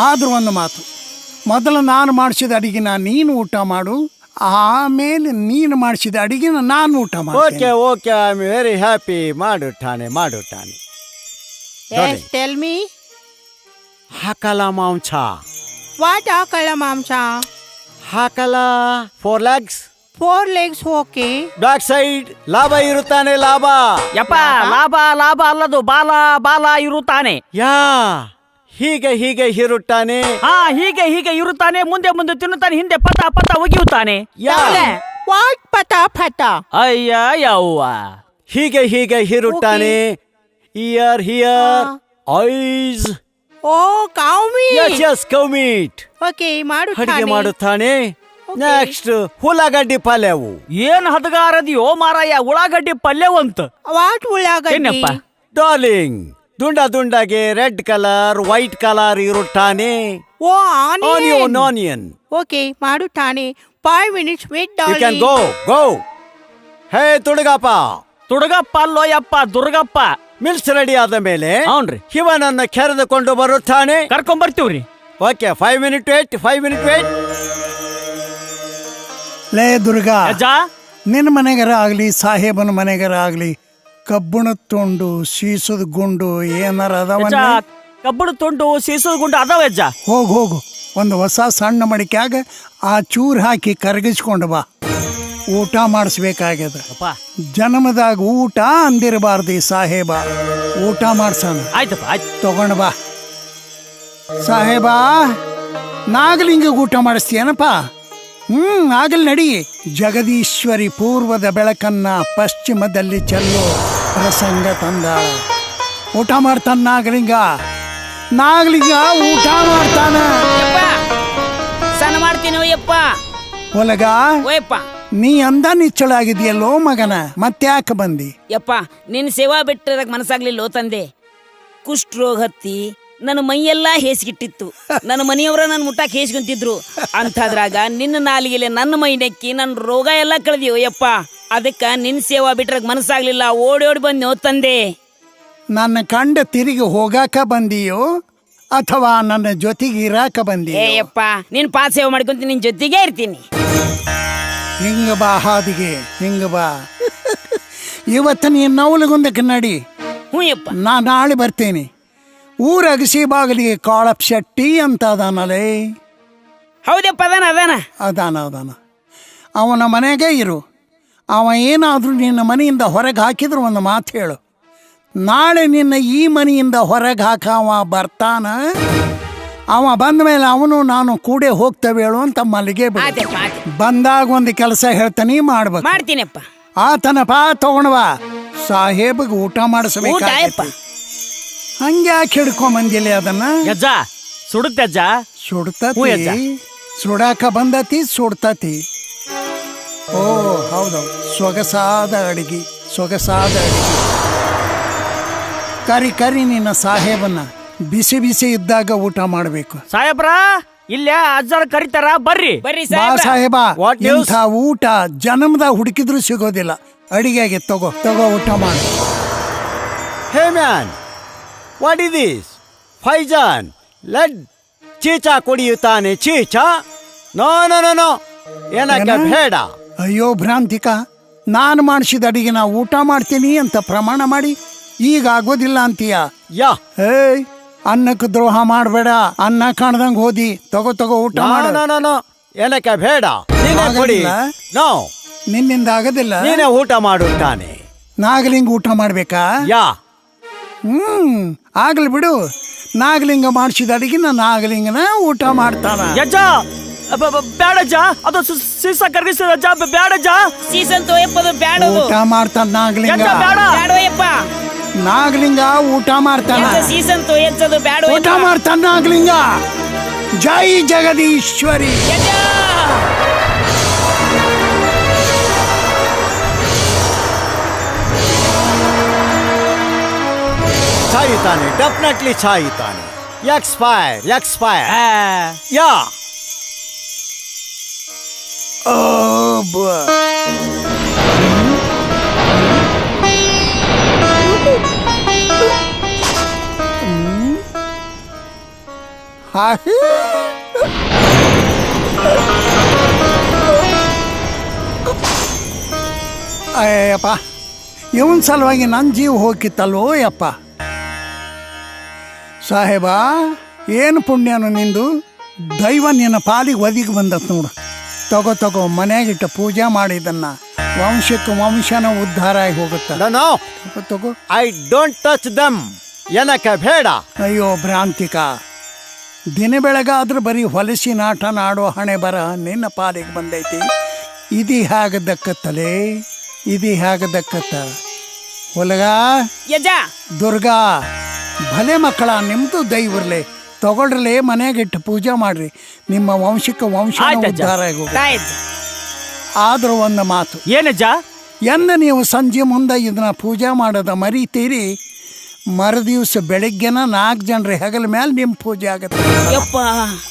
ಆದ್ರೂ ಒಂದು ಮಾತು, ಮೊದಲು ನಾನು ಮಾಡಿಸಿದ ಅಡಿಗೆನ ನೀನು ಊಟ ಮಾಡು, ಆಮೇಲೆ ನೀನು ಮಾಡಿಸಿದ ಅಡಿಗೆನ ನಾನು ಊಟ ಓಕೆ ಮಾಡ್ತೀನಿ. Okay, I am very happy. ಮಾಡುತ್ತಾನೆ. Yes, tell me. ಹಾಕಲ ಮಾಂಸ, What ಆಕಳ ಮಾಂಸ? ಹಾಕಲ 4 legs, 4 legs okay. Back side ಲಾಭ ಇರುತ್ತಾನೆ. ಲಾಭ ಯಪ್ಪ ಲಾಭ ಅಲ್ಲದು, ಬಾಲ ಇರುತ್ತಾನೆ. ಯಾ ಹೀಗೆ ಇರುತ್ತಾನೆ. ಹಾ ಹೀಗೆ ಇರುತ್ತಾನೆ, ಮುಂದೆ ತಿನ್ನುತ್ತಾನೆ, ಹಿಂದೆ ಪತ ಒಗಿಯುತ್ತಾನೆ. ಯಾ What ಪಟ? ಅಯ್ಯ ಯವ್ವ, ಹೀಗೆ ಇರುತ್ತಾನೆ. ಇಯರ್ ಐಸ್. Oh, cow meat. Yes cow meat. Okay, ಅಡಿಗೆ ಮಾಡುತ್ತಾನೆ. ಮಾಡುತ್ತಾನೆ. ನೆಕ್ಸ್ಟ್ ಉಳ್ಳಾಗಡ್ಡಿ ಪಲ್ಯವು. ಏನ್ ಹದಗಾರದಿಯೋ ಮಾರಾಯ, ಉಳ್ಳಾಗಡ್ಡಿ ಪಲ್ಯವಂತ. What ಉಳ್ಳಾಗಡ್ಡಿ? ಏನಪ್ಪ? ಡಾರ್ಲಿಂಗ್, ದುಂಡಗೆ ರೆಡ್ ಕಲರ್ ವೈಟ್ ಕಲರ್ ಇರುತ್ತಾನೆ. Oh, onion. ಆನಿಯನ್. Okay, ಮಾಡುತ್ತಾನೆ. 5 minutes wait, you can darling. Go. ಹೇ ತುಡುಗಪ್ಪ ಅಲ್ಲೋ ಯಪ್ಪ, ದುರ್ಗಪ್ಪ. ಮಿಲ್ಸ್ ರೆಡಿ ಆದ ಮೇಲೆ ಹೌನ್ರಿ, ಇವನನ್ನು ಕರೆದುಕೊಂಡು ಬರುತ್ತಾನೆ. ಕರ್ಕೊಂಡ್ ಬರ್ತೀವ್ರಿ. Okay, 5 minutes wait. ಲೇ ದುರ್ಗಾ, ಅಜ್ಜ, ನಿನ್ನ ಮನೆಗರ ಆಗಲಿ ಸಾಹೇಬನ ಮನೆಗರ ಆಗಲಿ ಕಬ್ಬಣ ತುಂಡು ಸೀಸದ ಗುಂಡು ಏನಾರ ಅಜ್ಜ, ಅದಾವನ್ನ? ಕಬ್ಬಣ ತುಂಡು ಸೀಸದ ಗುಂಡು ಅದಾವ ಅಜ್ಜ. ಹೋಗು ಒಂದು ಹೊಸ ಸಣ್ಣ ಮಡಿಕ್ಯಾಗ ಆ ಚೂರು ಹಾಕಿ ಕರಗಿಸ್ಕೊಂಡು ಬಾ. ಊಟ ಮಾಡಿಸ್ಬೇಕಾಗ್ಯದ. ಅಪ್ಪ ಜನ್ಮದಾಗ ಊಟ ಅಂದಿರಬಾರ್ದು ಈ ಸಾಹೇಬ. ಊಟ ಮಾಡ್ಸೋಣ. ಆಯ್ತಪ್ಪ, ಆಯ್ತು. ತಗೊಂಡು ಬಾ ಸಾಹೇಬ. ನಾಗಲಿಂಗ ಊಟ ಮಾಡಿಸ್ತೀಯನಪ್ಪ? ಆಗಲ್ ನಡಿ. ಜಗದೀಶ್ವರಿ ಪೂರ್ವದ ಬೆಳಕನ್ನ ಪಶ್ಚಿಮದಲ್ಲಿ ಚೆಲ್ಲೋ ಪ್ರಸಂಗ ತಂದ. ಊಟ ಮಾಡ್ತಾನ ನಾಗಲಿಂಗ ಊಟ ಮಾಡ್ತಾನ. ಸಣ್ಣ ಮಾಡ್ತೀನಿ ಯಪ್ಪ. ಒಲಗ, ಓಯಪ್ಪ ನೀ ಅಂದ ನಿಚ್ಚಳಾಗಿದೆಯಲ್ಲೋ ಮಗನ, ಮತ್ತ್ಯಾಕೆ ಬಂದಿ? ಯಪ್ಪ, ನಿನ್ನ ಸೇವಾ ಬಿಟ್ಟರಕ್ ಮನಸ್ಸಾಗ್ಲಿಲ್ಲೋ ತಂದೆ. ಕುಷ್ಠರೋಗ ಹತ್ತಿ ನನ್ನ ಮೈಯೆಲ್ಲ ಹೇಸಿಗಿಟ್ಟಿತ್ತು. ನನ್ನ ಮನೆಯವರ ನನ್ನ ಮುಟ್ಟಾಕ್ ಹೇಸ್ಕೊಂತಿದ್ರು. ಅಂಥದ್ರಾಗ ನಿನ್ನ ನಾಲಿಗೆಲೆ ನನ್ನ ಮೈ ನೆಕ್ಕಿ ನನ್ನ ರೋಗ ಎಲ್ಲ ಕಳೆದಿಯೋ ಯಪ್ಪ. ಅದಕ್ಕ ನಿನ್ ಸೇವಾ ಬಿಟ್ರಾಗ ಮನಸ್ಸಾಗ್ಲಿಲ್ಲ, ಓಡಿ ಬಂದ್ಯೋ ತಂದೆ. ನನ್ನ ಕಂಡ ತಿರುಗಿ ಹೋಗಾಕ ಬಂದಿಯೋ ಅಥವಾ ನನ್ನ ಜೊತೆಗೆ ಇರಾಕ ಬಂದಿಯೋ? ಯಪ್ಪ, ನಿನ್ ಪಾದ ಸೇವೆ ಮಾಡ್ಕೊಂತ ನಿನ್ ಜೊತೆಗೆ ಇರ್ತೀನಿ. ಹಿಂಗ ಬಾ ಹಾದಿಗೆ, ಹಿಂಗ ಬಾ. ಇವತ್ತು ನೀನು ನವಲಗುಂದಕ್ಕೆ ನಡಿ, ಹ್ಞೂ ಯಪ್ಪ. ನಾ ನಾಳೆ ಬರ್ತೇನೆ. ಊರ ಅಗಸಿ ಬಾಗಿಲಿಗೆ ಕಾಳಪ್ ಶೆಟ್ಟಿ ಅಂತ ಅದಾನಲೇ. ಹೌದಪ್ಪ, ಅದಾನ. ಅದಾನ ಅವನ ಮನೆಗೆ ಇರು. ಅವ ಏನಾದರೂ ನಿನ್ನ ಮನೆಯಿಂದ ಹೊರಗೆ ಹಾಕಿದ್ರು ಒಂದು ಮಾತು ಹೇಳು. ನಾಳೆ ನಿನ್ನ ಈ ಮನೆಯಿಂದ ಹೊರಗೆ ಅವ ಬರ್ತಾನ. ಅವ ಬಂದ ಮೇಲೆ ಅವನು ನಾನು ಕೂಡೆ ಹೋಗ್ತೇವೆ ಹೇಳು ಅಂತ ಮಲ್ಲಿಗೆ ಬಿಡು. ಆಯ್ತಪ್ಪ, ಆಯ್ತು. ಬಂದಾಗ ಒಂದು ಕೆಲಸ ಹೇಳ್ತಾನೆ, ಮಾಡ್ಬೇಕು. ಮಾಡ್ತೀನಪ್ಪ. ಆತನಪ್ಪ ತಗೊಂಡ್ವಾ, ಸಾಹೇಬ್ಗೆ ಊಟ ಊಟ ಮಾಡಿಸ್ಬೇಕು. ಯಪ್ಪ. ಹಂಗೆ ಯಾಕೆ ಹಿಡ್ಕೊಂಬಂದಿಲ್ಲ ಅದನ್ನ? ಯಜ್ಜ ಸುಡುತ್ತಜ್ಜ. ಹ್ಞೂ ಸುಡ್ತತಿ, ಅಜ್ಜ. ಸುಡಾಕ ಬಂದತಿ, ಸುಡ್ತತಿ. ಓ ಹೌದು, ಸೊಗಸಾದ ಅಡಿಗೆ, ಸೊಗಸಾದ ಅಡಿಗೆ. ಕರಿ ನಿನ್ನ ಸಾಹೇಬನ್ನ, ಬಿಸಿ ಬಿಸಿ ಇದ್ದಾಗ ಊಟ ಮಾಡಬೇಕು. ಸಾಹೇಬ್ರ ಇಲ್ಲೇ ಅಜ್ಜಾರ ಕರಿತಾರ, ಬರ್ರಿ. ಬರ್ರಿ ಬಾ ಸಾಹೇಬ್ರ. ಸಾಹೇಬ, What news? ಇಂಥ ಊಟ ಜನ್ಮದಾಗ ಹುಡುಕಿದ್ರು ಸಿಗೋದಿಲ್ಲ. ಅಡಿಗೆಗೆ ತಗೋ ಊಟ ಮಾಡು. Hey man, what is this? ಫೈಜಾನ್ ಲೆಡ್ ಚೀಚಾ ಕುಡಿಯುತ್ತಾನೆ. ಚೀಚಾ? ನೋ ನೋ ನೋ ನೋ, ಏನಕ್ಕೆ ಏನ? ಬೇಡ. ಅಯ್ಯೋ ಭ್ರಾಂತಿಕ, ನಾನು ಮಾಡಿಸಿದ ಅಡಿಗೆ ನಾ ಊಟ ಮಾಡ್ತೀನಿ ಅಂತ ಪ್ರಮಾಣ ಮಾಡಿ ಈಗ ಆಗೋದಿಲ್ಲ ಅಂತೀಯ? ಯಾ, ಏಯ್, ಅನ್ನಕ್ಕೆ ದ್ರೋಹ ಮಾಡಬೇಡ. ಅನ್ನ ಕಾಣ್ದಂಗೆ ಹೋದಿ. ತಗೋ ಊಟ ನೋ ಮಾಡು. ನೋ ನೋ ನೋ, ಏನಕ್ಕೆ ಬೇಡ. ನೀನೇ ಕೊಡಿ. ಆಗಲ್ಲ? ನೋ, ನಿನ್ನಿಂದ ಆಗೋದಿಲ್ಲ. ನೀನೇ ಊಟ ಮಾಡುತ್ತಾನೆ. ನಾಗಲಿಂಗ ಊಟ ಮಾಡ್ಬೇಕಾ? ಯಾ, ಆಗ್ಲಿ ಬಿಡು. ನಾಗಲಿಂಗ ಮಾಡಿಸಿದ ಅಡಿಗೆ ನಾಗಲಿಂಗನ ಊಟ ಮಾಡ್ತಾನ. ಯಜ್ಜ ಬ್ಯಾಡಜ್ಜ, ಅದು ಸೀಸ ಕರ್ಗಿಸಿದ ಅಜ್ಜ, ಬ್ಯಾಡಜ್ಜ. ಸೀಸನ್ ತೋಯಪ್ಪದು ಬ್ಯಾಡದು. ಊಟ ಮಾಡ್ತಾನ ನಾಗಲಿಂಗ. ಯಜ್ಜ ಬೇಡ. ಬ್ಯಾಡೋಯಪ್ಪ. ನಾಗಲಿಂಗ ಊಟ ಮಾಡ್ತಾನ. ಸೀಸನ್ ತೋಯಚ್ಚದು ಬ್ಯಾಡೋ. ಊಟ ಮಾಡ್ತಾನ ನಾಗಲಿಂಗ. ಜೈ ಜಗದೀಶ್ವರಿ. ಸಾಯುತ್ತಾನೆ, ಡೆಫಿನೆಟ್ಲಿ ಸಾಯುತ್ತಾನೆ. ಎಕ್ಸ್ಪೈರ್. ಯಾ, ಓ ಬಾ. ಅಯ್ಯಪ್ಪ, ಇವನ್ ಸಲುವಾಗಿ ನನ್ನ ಜೀವ ಹೋಗಿತ್ತಲ್ವೋ ಯಪ್ಪ. ಸಾಹೇಬ, ಏನು ಪುಣ್ಯನು ನಿಂದು. ದೈವ ನಿನ್ನ ಪಾಲಿಗೆ ಒದಿಗೆ ಬಂದತ್ ನೋಡು. ತಗೋ ಮನೆಯಾಗಿಟ್ಟು ಪೂಜೆ ಮಾಡಿದನ್ನ ವಂಶಕ್ಕೆ ವಂಶನ ಉದ್ಧಾರ ಆಗಿ ಹೋಗುತ್ತೆ. ನೋ, ತಗೋ. ಐ ಡೋಂಟ್ ಟಚ್ ದಮ್. ಏನಕ್ಕೆ ಬೇಡ. ಅಯ್ಯೋ ಭ್ರಾಂತಿಕ, ದಿನ ಬೆಳಗಾದ್ರೂ ಬರೀ ಹೊಲಸಿನ ಆಟ ನಾಡೋ ಹಣೆ ಬರ ನಿನ್ನ ಪಾಲಿಗೆ ಬಂದೈತಿ. ಇದು ಹೇಗೆ ದಕ್ಕತ್ತಲೇ, ಇದು ಹೇಗೆ ದಕ್ಕತ್ತ? ಹೊಲಗ ಯಜ, ದುರ್ಗಾ, ಭಲೆ ಮಕ್ಕಳ, ನಿಮ್ದು ದೈವರ್ಲೆ. ತಗೊಳ್ರಲೆ, ಮನೆಯಾಗಿಟ್ಟು ಪೂಜೆ ಮಾಡ್ರಿ. ನಿಮ್ಮ ವಂಶಕ್ಕೆ ವಂಶ ಆಯ್ತಜ್ಜ. ಉದ್ಧಾರ ಆಗಿ ಹೋಗುತ್ತೆ. ಆಯ್ತು. ಆದ್ರೂ ಒಂದು ಮಾತು, ಏನಜ್ಜ? ಎಂದ ನೀವು ಸಂಜೆ ಮುಂದೆ ಇದನ್ನ ಪೂಜೆ ಮಾಡೋದ ಮರಿತೀರಿ, ಮರುದಿವ್ಸ ಬೆಳಿಗ್ಗೆನ 4 ಜನರ ಹೆಗಲ ಮೇಲೆ ನಿಮ್ಮ ಪೂಜೆ ಆಗತ್ತೆ. ಯಪ್ಪ,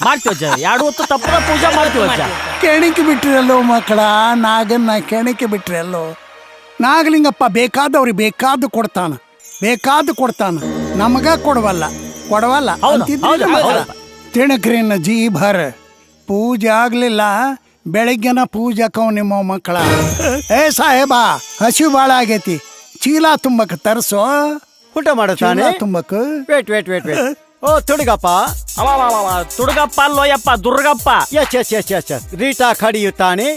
ಮಾಡ್ತೀವಜ್ಜ, 2 ಹೊತ್ತು ತಪ್ಪದ ಪೂಜೆ ಮಾಡ್ತೀವಜ್ಜ. ಕೆಣಕಿ ಬಿಟ್ರಲ್ಲೋ ಮಕ್ಕಳ, ನಾಗನ್ನ ಕೆಣಕಿ ಬಿಟ್ರಲ್ಲೋ. ನಾಗಲಿಂಗಪ್ಪ ಬೇಕಾದವ್ರಿಗೆ ಬೇಕಾದ್ದು ಕೊಡ್ತಾನ, ನಮಗ ಕೊಡವಲ್ಲ ಹೌದು, ಅಂತಿದ್ರಿ ಹೌದು, ಮಕ್ಕಳ. ಹೌದು. ತಿಣಕ್ರಿನ ಜೀಭರ ಪೂಜೆ ಆಗ್ಲಿಲ್ಲ, ಬೆಳಗ್ಗೆನ ಪೂಜಕವ್ ನಿಮ್ಮ ಮಕ್ಕಳ. ಏ ಸಾಹೇಬ, ಹಸಿವು ಭಾಳ ಆಗೈತಿ, ಚೀಲ ತುಂಬಕ್ ತರ್ಸೋ. ಊಟ ಮಾಡುತ್ತಾನೆ. ಚೀಲ ತುಂಬಕ್. ವೇಟ್. ಓ ತುಡುಗಪ್ಪ. ತುಡುಗಪ್ಪ ಅಲ್ಲೋಯಪ್ಪ, ದುರ್ಗಪ್ಪ. ಎಸ್. ರೀಟಾ ಕಡಿಯುತ್ತಾನೆ.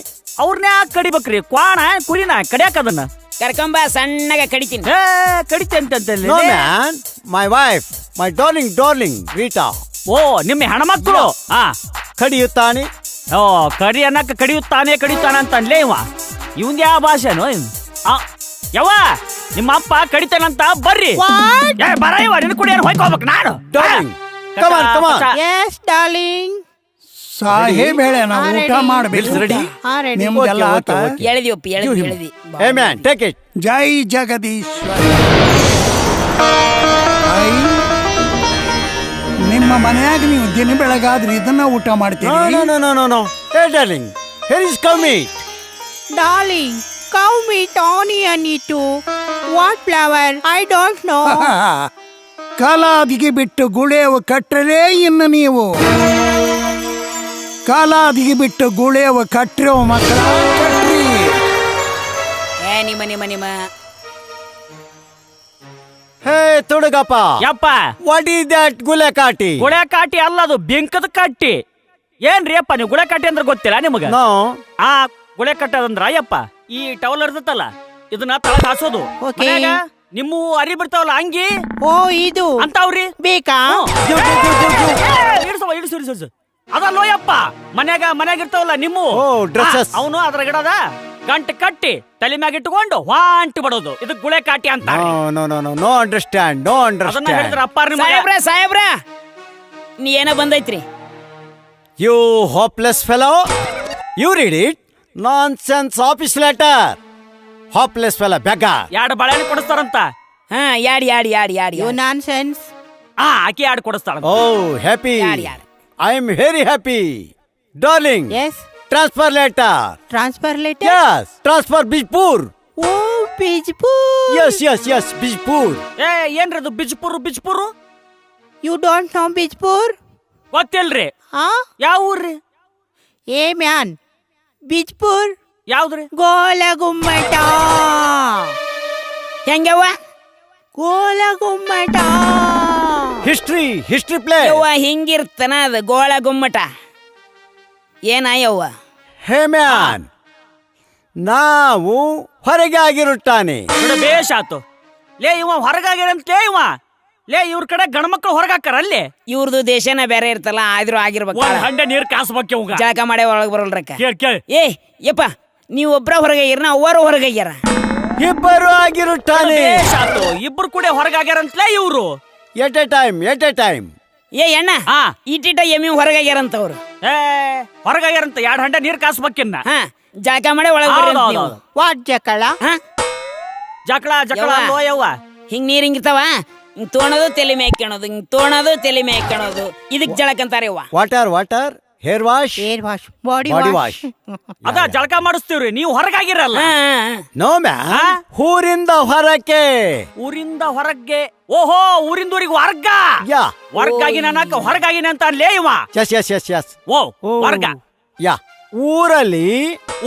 ಅವ್ರನ್ನ ಯಾಕೆ ಕಡಿಬೇಕ್ರಿ? ಕ್ವಾಣ ಕುರಿನ ಕಡಿಯಾಕ ಅದನ್ನ ಕರ್ಕೊಂಬ, ಸಣ್ಣಗ ಕಡಿತೀನಿ. ಕಡಿತೆ ಅಂತ. No man, my wife, my darling Rita. Oh, ನಿಮ್ಮ ಹೆಣ್ಮಕ್ಳು. ಕಡಿಯುತ್ತಾನೆ. ಓ, ಕಡಿ ಅನ್ನಕ್ಕೆ ಕಡಿಯುತ್ತಾನೆ ಅಂತ ಅನ್ಲೇ ಇವ. ಇವಂದ ಯಾವ ಭಾಷೆನು? ಯವ್ವ, ನಿಮ್ಮ ಅಪ್ಪ ಕಡಿತಾನಂತ, ಬರ್ರಿ. ಬರ ಇವ, ನಿನ್ ಕುಡಿಯಾರ ಹೋಯ್ಕೋಬೇಕು ನಾನು. Darling, come on. Yes darling. ಸಾಹೇಬ್ ಹೇಳ, ನಾವು ಊಟ ಮಾಡ್ಬೇಕು. ನಿಮ್ದೆಲ್ಲ ಆತ. ಎಳೆದಿ. Hey man, take it. ಜೈ ಜಗದೀಶ್ವರ. ಐ ನಿಮ್ಮ ಮನೆಯಾಗ ನೀವು ದಿನ ಬೆಳಗಾದ್ರೆ ಇದನ್ನ ಊಟ ಮಾಡ್ತೀರಿ? No. Hey, darling, here is cow meat. Darling, cow meat, onion itu. What flower? I don't know. ಕಾಲಾದಿಗೆ ಬಿಟ್ಟು ಗುಳೆಯವ ಕಟ್ಟರೇ ಇನ್ನು ನೀವು. ಕಾಲಾದಿಗೆ ಬಿಟ್ಟು ಗುಳೆಯವ ಕಟ್ಟರೋ ಮಕ್ಕಳ ಕಟ್ರಿ. ನಿಮ್ಮ Hey, ತುಡುಗಪ್ಪ. ಯಪ್ಪ What is that ಗುಲೆಕಾಟಿ? ಗುಳೆ ಕಾಟಿ ಅಲ್ಲ, ಅದು ಬೆಂಕದ ಕಟ್ಟಿ. ಏನ್ರಿ ಅಪ್ಪ ನೀವು ಗುಳೆ ಕಾಟಿ ಅಂದ್ರೆ ಗೊತ್ತಿಲ್ಲ ನಿಮಗ? No. ಆ ಗುಳೆ ಕಟ್ಟೋದಂದ್ರ ಅಯ್ಯಪ್ಪ ಈ ಟವಲ್ ಇರ್ತಲ್ಲ ಇದನ್ನ ತಳಗ್ ಹಾಸೋದು. Okay. ಮನ್ಯಾಗ ನಿಮ್ಮ ಅರಿ ಬಿಡ್ತಾವಲ್ಲ ಅಂಗಿ ಓ ಇದು ಅಂತಾವ್ರಿ. ಬೇಕಾ? ಇಳಿಸು ಅದಲ್ಲೋಯಪ್ಪ ಮನ್ಯಾಗ ಇರ್ತಾವಲ್ಲ ನಿಮ್ಮ Oh, dresses. ಅವನು ಅದ್ರ ಗಿಡದ ಗಂಟು ಕಟ್ಟಿ ತಲೆ ಮ್ಯಾಗ ಇಟ್ಟುಕೊಂಡು ವಾಂಟಿ ಬಡೋದು ಇದಕ್ ಗುಳೆ ಕಾಟಿ ಅಂತ. No understand. ಅದನ್ನ ಹೇಳಿದ್ರ ಅಪ್ಪಾರ ಸಾಹೇಬ್ರ ನೀ ಏನೋ ಬಂದೈತ್ರಿ. You hopeless fellow. You read it. Nonsense office letter. Hopeless fellow beggar. ಎರಡು ಬಾಳೆಹಣ್ಣು ಕೊಡಿಸ್ತಾರಂತ. ಹಾ ಯಾಡಿ You nonsense. ಆಕಿ ಎರಡು ಕೊಡಿಸ್ತಾಳ. Oh, happy. ಯಾರ್. I am very happy. Darling. Yes. Transfer letter. Transfer letter. Yes. Transfer Bijpur. Oh, Bijpur. Yes. Bijpur. ಏನ್ರದು ಬಿಜ್ಪುರು? You don't know Bijpur? ಗೊತ್ತಿಲ್ರಿ. Huh? ಯಾವ ಊರ್ರಿ? Hey man, Bijpur. ಯಾವ್ದ್ರಿ? Gol Gumbaz. ಹೆಂಗವ್ವ? Gol Gumbaz. History play. ಯವ್ವ ಹಿಂಗಿರ್ತನ ಅದ ಗೋಳ ಗುಮ್ಮಟ. ಏನಾಯವ್ವ? Hey man. ನಾವು ಹೊರಗೆ ಆಗಿರುತ್ತಾನೆ. ಬಿಡು ಬೇಷ್ ಆತು. ಲೇ ಇವ ಹೊರಗಾಗ್ಯಾರಂತ ಇವ. ಲೇ ಇವ್ರ ಕಡೆ ಗಣಮಕ್ಳು ಹೊರಗಾಕಾರ ಅಲ್ಲಿ. ಇವ್ರದು ದೇಶನ ಬೇರೆ ಇರ್ತಲ್ಲ ಆದ್ರೂ ಆಗಿರ್ಬೇಕು. ಒಂದ್ ಹಂಡೆ ನೀರ್ ಕಾಸ್ಬೇಕು ಇವಂಗ. ಜಳಕ ಮಾಡೇ ಒಳಗ್ ಬರಲ್ರಕ್ಕ. ಕೇಳ್ ಏ ಯಪ್ಪ ನೀವ್ ಒಬ್ರ ಹೊರಗಾಗ್ಯಾರ ಅವ್ವರು ಹೊರಗಾಗ್ಯಾರ. ಇಬ್ಬರು ಆಗಿರುತ್ತಾನೆ. ಬೇಷ್ ಆತು. ಇಬ್ರು ಕೂಡ ಹೊರಗಾಗ್ಯಾರಂತಲೇ ಇವ್ರು. At a time. ಏ ಅಣ್ಣ ಹಾ. ಈಟಿಟ ಎಮ್ಮಿ ಹೊರಗಾಗ್ಯಾರಂತವ್ರು. ಹೊರಗಾಗ್ಯಾರಂತ 2 ಹಂಡೆ ನೀರ್ ಕಾಸ್ಬೇಕಿನ್ನ. ಹಾ ಜಳಕ ಮಾಡೇ ಒಳಗ್ ಬರ್ರಿ ಅಂತ ನೀವು. What ಜಕಳ? ಹಾ ಜಕಳ ಯವ್ವ. ಅಲ್ಲೋ ಯವ್ವ. ಹಿಂಗ್ ನೀರ್ ಹಿಂಗಿರ್ತಾವ ಹಿಂಗ್ ತೋಣದು ತಲೆ ಮೇಯ್ಕಣೋದು ಹಿಂಗ್ ತೋಣದು ತಲೆ ಮೇಯ್ಕಣೋದು ಇದಕ್ ಜಳಕ ಅಂತಾರೆ ಯವ್ವ. Water hair wash. Hair wash. Body wash. ಅದ ಜಳಕ ಮಾಡಿಸ್ತೀವ್ರಿ ನೀವು ಹೊರಗಾಗಿರಲ್ಲ. No ma'am. ಊರಿಂದ ಹೊರಕ್ಕೆ. ಊರಿಂದ ಹೊರಗೆ. ಓಹೋ ಊರಿಂದ ಊರಿಗೆ ವರ್ಗ. ಯಾ. ವರ್ಗಾಗಿ ನಾನಕ ಹೊರಗಾಗಿನ ಅಂತ ಅನ್ಲೇ ಇವ. ಎಸ್. ಓ ವರ್ಗ. ಯಾ. ಊರಲ್ಲಿ.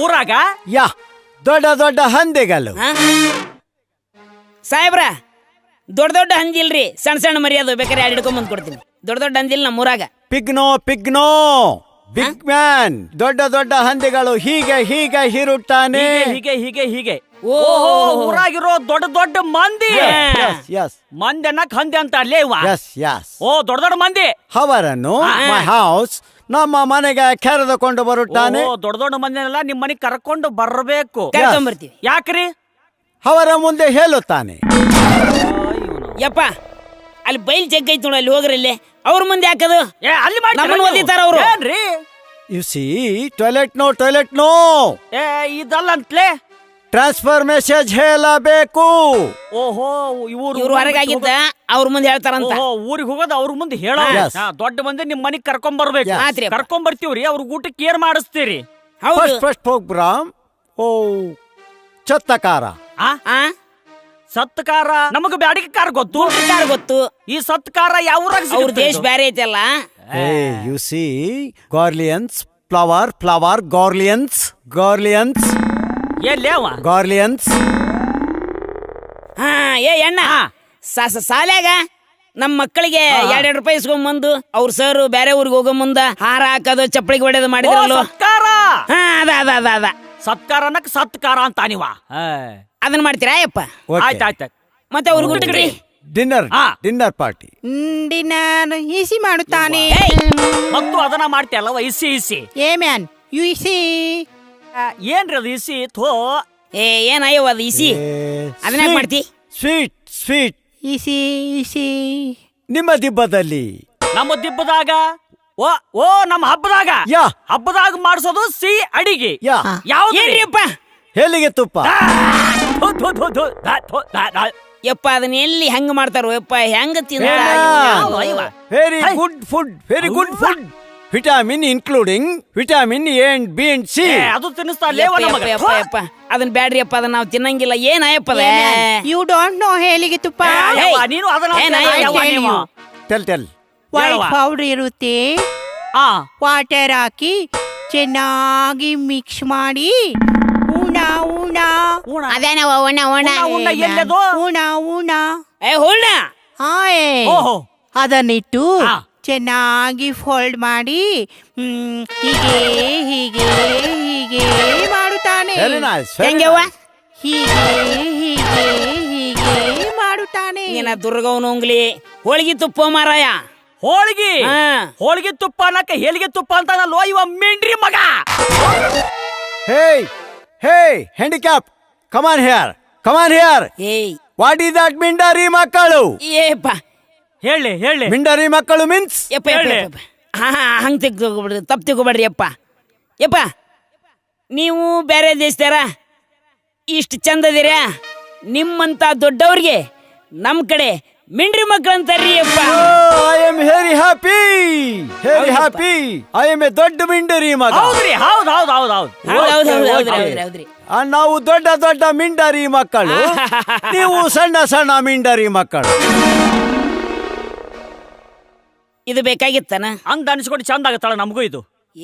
ಊರಾಗ. ಯಾ. ದೊಡ್ಡ ಹಂದಿಗಳು. ಸಾಹೇಬ್ರ ದೊಡ್ಡ ಹಂದಿಲ್ರಿ ಸಣ್ಣ ಮರ್ಯಾದ ಬೇಕಾದ್ರೆ 2 ಹಿಡ್ಕೊಂಡ್ ಬಂದ್ ಕೊಡ್ತೀನಿ. ದೊಡ್ಡ ಹಂದಿಲ್ ನಮ್ಮೂರಾಗ. ಪಿಗ್ನೋ ಬಿಗ್ ಮ್ಯಾನ್. ದೊಡ್ಡ ಹಂದಿಗಳು ಹೀಗೆ ಇರುತ್ತಾನೆ. ಹೀಗೆ ಓಹೋ ಊರಾಗಿರೋ ದೊಡ್ಡ ಮಂದಿ. Yes. ಮಂದಿ ಅನ್ನಕ್ ಹಂದಿ ಅಂತ ಅಲ್ಲೇ ಇವ. Yes. ಓ ದೊಡ್ಡ ಮಂದಿ. ಅವರನ್ನು ಮೈ ಹೌಸ್ ನಮ್ಮ ಮನೆಗೆ ಕರೆದುಕೊಂಡು ಬರುತ್ತಾನೆ. ಓ ದೊಡ್ಡ ಮಂದಿನೆಲ್ಲ ನಿಮ್ ಮನೆಗ್ ಕರ್ಕೊಂಡು ಬರ್ಬೇಕು. ಕರ್ಕೊಂಬರ್ತೀವಿ. ಯಾಕ್ರಿ? ಅವರ ಮುಂದೆ ಹೇಳುತ್ತಾನೆ. ಯಪ್ಪ ಅಲ್ಲಿ ಬೈಲ್ ಜಗ್ ಐತ್ ನೋಡ ಅಲ್ಲಿ ಹೋಗ್ರಿ ಇಲ್ಲಿ ಅವ್ರ ಮುಂದೆ ಹಾಕದು. ಅಲ್ಲಿ ನಮ್ಮನ್ನ ಓದಿತಾರ ಅವ್ರು. ಏನ್ರಿ? You see toilet no. ಇದಲ್ಲಂತ್ಲೇ. ಟ್ರಾನ್ಸ್ಫರ್ ಮೆಸೇಜ್ ಹೇಳಬೇಕು. ಓಹೋ ಇವ್ರು ಹೊರಗಾಗಿದ್ದ ಅವ್ರ ಮುಂದೆ ಹೇಳ್ತಾರಂತ. ಊರಿಗೆ ಹೋಗೋದು ಅವ್ರ ಮುಂದೆ ಹೇಳೋ. Yes. ದೊಡ್ಡ ಮಂದಿ ನಿಮ್ ಮನಿಗ್ ಕರ್ಕೊಂಡ್ ಬರ್ಬೇಕು. ಆತ್ರಿ ಅಪ್ಪ. ಕರ್ಕೊಂಡ್ ಬರ್ತೀವ್ರಿ ಅವ್ರ ಊಟಕ್ಕೆ ಏರ್ ಮಾಡಿಸ್ತೀರಿ. ಹೌದು. First programme. ಓ ಚತ್ತಕಾರ. ಆ ಸತ್ಕಾರ ನಮಗ ಬ್ಯಾಡಿಗೆ ಕಾರ್ ಗೊತ್ತು. ಕಾರ್ ಗೊತ್ತು. ಈ ಸತ್ಕಾರ ಯಾವ ಊರಾಗ ಅವ್ರ ದೇಶ ಬ್ಯಾರೆ ಐತಲ್ಲ. You see garlands flower garlands. ಎಲ್ಲಿವ ಗಾರ್ಲಿಯನ್ಸ್. ಹಾ ಏ ಅಣ್ಣ ಸಾಲ್ಯಾಗ ನಮ್ಮ ಮಕ್ಕಳಿಗೆ 2 ರೂಪಾಯಿ ಇಸ್ಕೊಂಬಂದು ಅವ್ರ ಸರ್ ಬೇರೆ ಊರಿಗೆ ಹೋಗೋ ಮುಂದ ಹಾರ ಹಾಕೋದು ಚಪ್ಪಳಿಗೆ ಹೊಡೆದು ಮಾಡಿದ್ರಲ್ಲ. ಸತ್ಕಾರ. ಹಾ ಅದ ಸತ್ಕಾರ ಅನ್ನಕ್ ಸತ್ಕಾರ ಅಂತ ನೀವ ಅದನ್ನ ಮಾಡ್ತೀರಾ ಯಪ್ಪ? ಆಯ್ತು. ಮತ್ತೆ ಅವ್ರ ಊಟಕ್ರಿ ಡಿನ್ನರ್ ಪಾರ್ಟಿ. ನಾನು ಇಸಿ ಮಾಡುತ್ತಾನೆ. ಮತ್ತು ಅದನ್ನ ಮಾಡ್ತೀಯಲ್ಲ ಇಸಿ. ಏ ಮ್ಯಾನ್ ಯು ಇಸಿ. ಏನ್ರಿ ಅದು ಇಸಿ? ಥೋ ಏನಯ್ಯವ ಅದು ಇಸಿ. ಅದನ್ನ ಮಾಡ್ತಿ? ಸ್ವೀಟ್ ಇಸಿ. ನಿಮ್ಮ ದಿಬ್ಬದಲ್ಲಿ. ನಮ್ಮ ದಿಬ್ಬದಾಗ. ಓ ನಮ್ಮ ಹಬ್ಬದಾಗ. ಯಾ. ಹಬ್ಬದಾಗ ಮಾಡಿಸೋದು ಸಿಹಿ ಅಡಿಗೆ. ಯಾ. ಯಾವ್ದ್ರಿ? ಏನ್ರಿಪ್ಪ? ಹೇಲಿಗೆ ತುಪ್ಪ. ಯಪ್ಪ ಅದನ್ನ ಎಲ್ಲಿ ಹೆಂಗ್ ಮಾಡ್ತಾರೋ ಯಪ್ಪ, ಹೆಂಗ ತಿಂತಾರ very good food, very good food. Vitamin including vitamin A and B and C. ಅದು ತಿನ್ನಿಸ್ತಾ ಲೇವ ನಮಗ. ಯಪ್ಪ ಅದನ್ನ ಬ್ಯಾಡ್ರಿ ಅಪ್ಪ, ಅದನ್ನ ನಾವು ತಿನ್ನಂಗಿಲ್ಲ. ಏನಯ್ಯಪ್ಪ ಯು ಡೋಂಟ್ ನೋ ಹೇಳಿಗೆ ತುಪ್ಪ. ನೀನು ಅದನ್ನ ಟೆಲ್ ವೈಟ್ ಪೌಡರ್ ಇರುತ್ತೆ, ವಾಟರ್ ಹಾಕಿ ಚೆನ್ನಾಗಿ ಮಿಕ್ಸ್ ಮಾಡಿ ಉಣ ಉಣ ಅದೇನವ ಉಣ ಉಣ ಎಲ್ಲದು ಉಣ ಉಣ ಹುಳ್ಳ ಹಾಯ್ ಓಹೋ ಅದನ್ನಿಟ್ಟು ಚೆನ್ನಾಗಿ ಫೋಲ್ಡ್ ಮಾಡಿ ಹೀಗೆ ಹೀಗೆ ಹೀಗೆ ಮಾಡುತ್ತಾನೆ. Very nice. ಹೆಂಗವ್ವ ಹೀಗೆ ಹೀಗೆ ಹೀಗೆ ಮಾಡುತ್ತಾನೆ. ಏನ ದುರ್ಗವನು ಉಂಗ್ಲಿ ಹೋಳಿಗೆ ತುಪ್ಪ ಮಾರಾಯ. ಹೋಳಿಗೆ ಹಾ. ಹೋಳಿಗೆ ತುಪ್ಪ ಅನ್ನಕ್ಕೆ ಹೇಲಿಗೆ ತುಪ್ಪ ಅಂತಾನಲ್ವ ಇವ ಮಿಂಡ್ರಿ ಮಗ. Hey, handicap, come on here. ಏಯ್ What is that ಮಿಂಡಾರಿ ಮಕ್ಕಳು? ಏಪ್ಪ ಹೇಳಿ ಮಿಂಡಾರಿ ಮಕ್ಕಳು ಮೀನ್ಸ್? ಯಪ್ಪ ಯಪ್ಪ ಹಂಗೆ ತೆಗ್ದುಕೊಬಿಡ್ರಿ, ತಪ್ಪು ತೆಗೋಬೇಡ್ರಿ ಯಪ್ಪ. ಯಪ್ಪ ನೀವು ಬೇರೆ ದೇಶದಾರ ಇಷ್ಟು ಚಂದದಿರ, ನಿಮ್ಮಂತ ದೊಡ್ಡವ್ರಿಗೆ ನಮ್ಮ ಕಡೆ ಮಿಂಡ್ರಿ ಮಕ್ಕಳು ಅಂತಾರ್ರಿ ಯಪ್ಪ. I am very happy. I am A ದೊಡ್ಡ ಮಿಂಡರಿ ಮಗ. ಹೌದ್ರಿ ಹೌದು ಹೌದ್ರಿ. ನಾವು ದೊಡ್ಡ ದೊಡ್ಡ ಮಿಂಡರಿ ಮಕ್ಕಳು, ನೀವು ಸಣ್ಣ ಸಣ್ಣ ಮಿಂಡರಿ ಮಕ್ಕಳು. ಇದು ಬೇಕಾಗಿತ್ತನ ಹಂಗ ಅನ್ಸ್ಕೊಂಡು ಚಂದ ಆಗತ್ತಳ ನಮಗೂ ಇದು.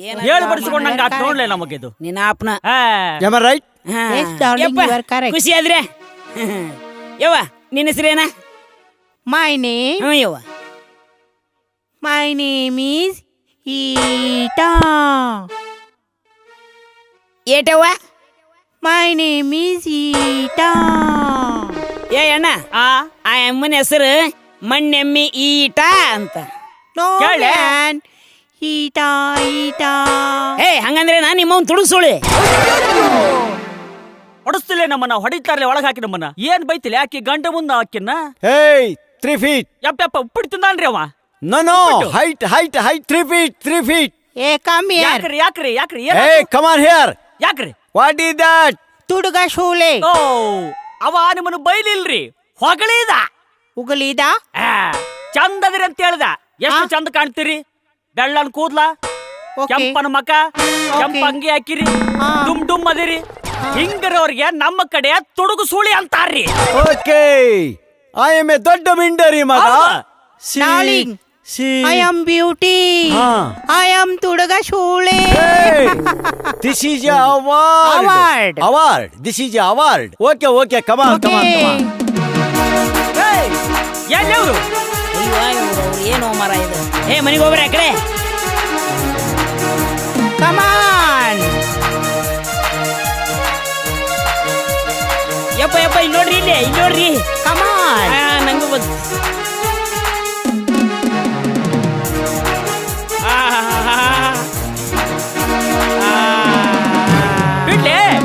ಏನ ಹೇಳಿ ಬಡಿಸ್ಕೊಂಡಂಗ ಆತ್ ನೋಡ್ಲೆ ನಮಗಿದು. ನಿನ್ನ ಆಪ್ನ Am I right? Yes, darling, you are correct. ಖುಷಿ ಆದ್ರೆ ಯವ್ವ ನಿನ್ನ ಹೆಸರೇನ? My name ಯವ್ವ is Ita. ಏಟವ್ವ? My name is Ita. ಏ ಅಣ್ಣ, ಆ ಅಮ್ಮನ ಹೆಸರು ಮಣ್ಣೆಮ್ಮಿ ಈಟ ಅಂತ. No ಕೇಳೆ. man. Ita. ಏ ಹಂಗಂದ್ರೆ ನಾನು ನಿಮ್ಮವ್ನ ತುಡುಗ್ಸೋಳಿ. ಹೊಡಿಸ್ತಿಲ್ಲ ನಮ್ಮನ್ನ, ಹೊಡಿತಾರಲೆ ಒಳಗ್ ಹಾಕಿ ನಮ್ಮನ್ನ. ಏನ್ ಬೈತಿಲ್ಲ ಆಕಿ ಗಂಡ ಮುಂದ ಆಕಿನ್ನ. Hey, 3 feet. ಯಪ್ಪ ಉಪ್ಪಿಟ್ಟು ತಿಂದಾನ್ರಿ ಅವ. No. Height, 3 feet. Hey, come here. ಯಾಕ್ರಿ Hey, come on here. ಯಾಕ್ರಿ? What is that? ತುಡುಗ ಶೂಲೆ ಓ ಅವ ನಿಮ್ಮನ್ನು ಬೈಲಿಲ್ರಿ, ಹೊಗಳಿದ. ಉಗಲಿದ ಚಂದದಿರಿ ಅಂತ ಹೇಳ್ದ. ಎಷ್ಟು ಚಂದ ಕಾಣ್ತೀರಿ, ಬೆಳ್ಳನ್ ಕೂದ್ಲ, Okay. ಕೆಂಪನ ಮಕ, ಕೆಂಪ ಅಂಗಿ ಹಾಕಿರಿ, ಡುಮ್ ಅದಿರಿ. ಹಿಂಗರವ್ರಿಗೆ ನಮ್ಮ ಕಡೆ ತುಡುಗು ಸೂಳಿ ಅಂತಾರ್ರಿ. Okay. I am a ದೊಡ್ಡ ಮಿಂಡರಿ ಮಗ. Darling, I am beauty. I am ತುಡುಗ ಶೂಳೆ. Hey, this is a award. This is a award. Okay. Come on. ಎಲ್ಲವ್ರು ಏನೋ ಮರ ಇದು. ಏ ಮನೆಗೆ ಹೋಗ್ರಿ ಆ ಕಡೆ. Come on. ಯಪ್ಪ ಇಲ್ಲಿ ನೋಡ್ರಿ. Come on. ನಂಗೂ ಬಂತು.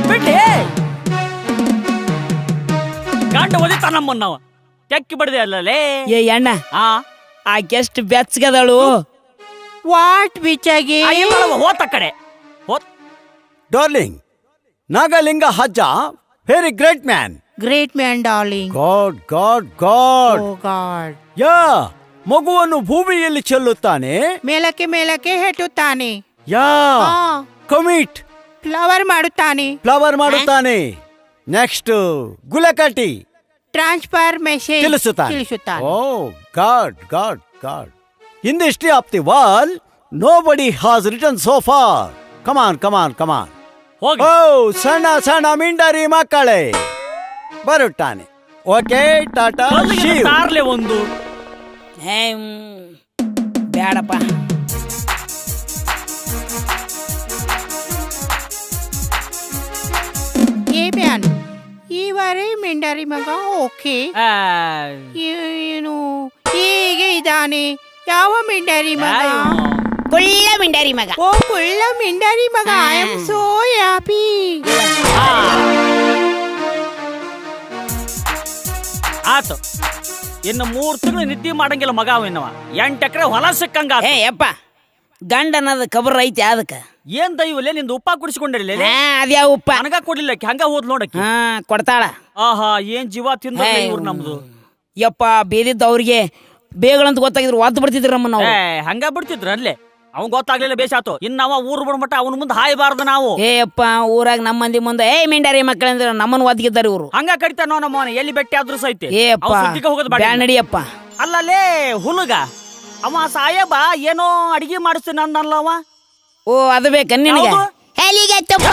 ಬಿಡ್ಲಿ ಗಂಡ ಓದಿತ ನಮ್ಮನ್ನವ ಕೆಕ್ಕಿ ಬಡ್ದೆ ಅಲ್ಲಲೇ. ಏ ಅಣ್ಣ, ಆ ಆಕೆಷ್ಟು ಬೆಚ್ಚಗದಳು. What ಬಿಚ್ಚಾಗಿ? ಹೋತ ಕಡೆ ಹೋತ್. Darling, ನಾಗಲಿಂಗ ಹಜ್ಜ, very great man. Great man, darling. God. Oh God. ಯಾ ಮಗುವನ್ನು ಭೂಮಿಯಲ್ಲಿ ಚೆಲ್ಲುತ್ತಾನೆ. ಮೇಲಕ್ಕೆ ಹೆಟ್ಟುತ್ತಾನೆ. ಯಾ ಕಮಿಟ್ ಫ್ಲವರ್ ಮಾಡುತ್ತಾನೆ. ನೆಕ್ಸ್ಟ್ ಗುಲಕಟಿ ಟ್ರಾನ್ಸ್ಫರ್ ಮೆಸೇಜ್ ತಿಳಿಸುತ್ತಾನೆ. Oh God. In the history of the world, nobody has written so far. Come on. ಹೋಗಿ. Oh, ಸಣ್ಣ ಮಿಂಡರಿ ಮಕ್ಕಳೇ ಬರುತ್ತಾನೆ. ಓಕೆ, ಟಾಟಾ ಶಿವ್. ತಾರ್ಲೆ ಒಂದು ಬ್ಯಾಡಪ್ಪ. ಏ ಬ್ಯಾನ್ ಇವರೇ ಮಿಂಡರಿ ಮಗ. ಓಕೆ, ಏನು ಹೀಗೆ ಇದ್ದಾನೆ? ಯಾವ ಮಿಂಡರಿ ಮಗ? ಕುಳ್ಳ ಮಿಂಡರಿ ಮಗ. ಓ ಕುಳ್ಳ ಮಿಂಡರಿ ಮಗ. I am so happy. ಆತು. ಇನ್ನು 3 ತಿಂಗಳು ನಿದ್ದೆ ಮಾಡಂಗಿಲ್ಲ ಮಗ ಅವ. 8 ಎಕರೆ ಹೊಲ ಸಿಕ್ಕಂಗ. ಏ ಯಪ್ಪ, ಗಂಡ ಅನ್ನೋದು ಕಬರ್ ಐತಿ ಅದಕ್ಕೆ. ಏನ್ ದೈವಲ್ಲೇ ನಿಂದು ಉಪ್ಪ ಕುಡಿಸಿಕೊಂಡಿರಲಿಲ್ಲ ಅದ್ಯಾವ ಉಪ್ಪ ನನಗ ಕೊಡ್ಲಿಲ್ಲ ಹಂಗ ಹೋದ್ ನೋಡಕ್ಕೆ. ಹಾ ಕೊಡ್ತಾಳ. ಆಹಾ ಏನ್ ಜೀವ ತಿಂದ ಇವ್ರು ನಮ್ದು. ಯಪ್ಪ ಬೇದಿದ್ದ ಅವ್ರಿಗೆ ಬೇಗಳಂತ ಗೊತ್ತಾಗಿದ್ರು ಒದ್ದು ಬಿಡ್ತಿದ್ರು ನಮ್ಮನ್ನ ಅವ್ರು. ಹಂಗ ಬಿಡ್ತಿದ್ರ ಅಲ್ಲೇ ಅವ್ನ್ ಗೊತ್ತಾಗ್ಲಿಲ್ಲ ಬೇಸಾತು. ಇನ್ ನಾವ ಊರ್ ಬಿಡ್ಮಟ ಅವನ ಮುಂದೆ ಹಾಯಬಾರ್ದು ನಾವು. ಅಪ್ಪ ಊರಾಗ ನಮ್ಮ ಮಂದಿ ಮುಂದೆ ಮೆಂಡಾರಿ ಮಕ್ಕಳಂದ್ರೆ ನಮ್ಮನ್ನ ಒದ್ಗಿದ್ದಾರೆ ಇವ್ರು. ಹಂಗ ಕಡಿತಾನೋ ನಮ್ಮವನ ಎಲ್ಲಿ ಬೆಟ್ಟಿ ಆದ್ರೂ ಸೈತೆ. ಅಪ್ಪ ಹೋಗೋದ್ ಬ್ಯಾಡ ನಡಿಯಪ್ಪ. ಅಲ್ಲಲ್ಲೇ ಹುಲಗ ಅವ ಸಾಯಬ ಏನೋ ಅಡಿಗೆ ಮಾಡಿಸ್ತೀನಿ ಅಂದಲ್ಲ ಅವ. ಓ ಅದು ಬೇಕ ನಿನಗೆ. ಹೌದು. ಹೆಲಿಗೆ ತುಪ್ಪ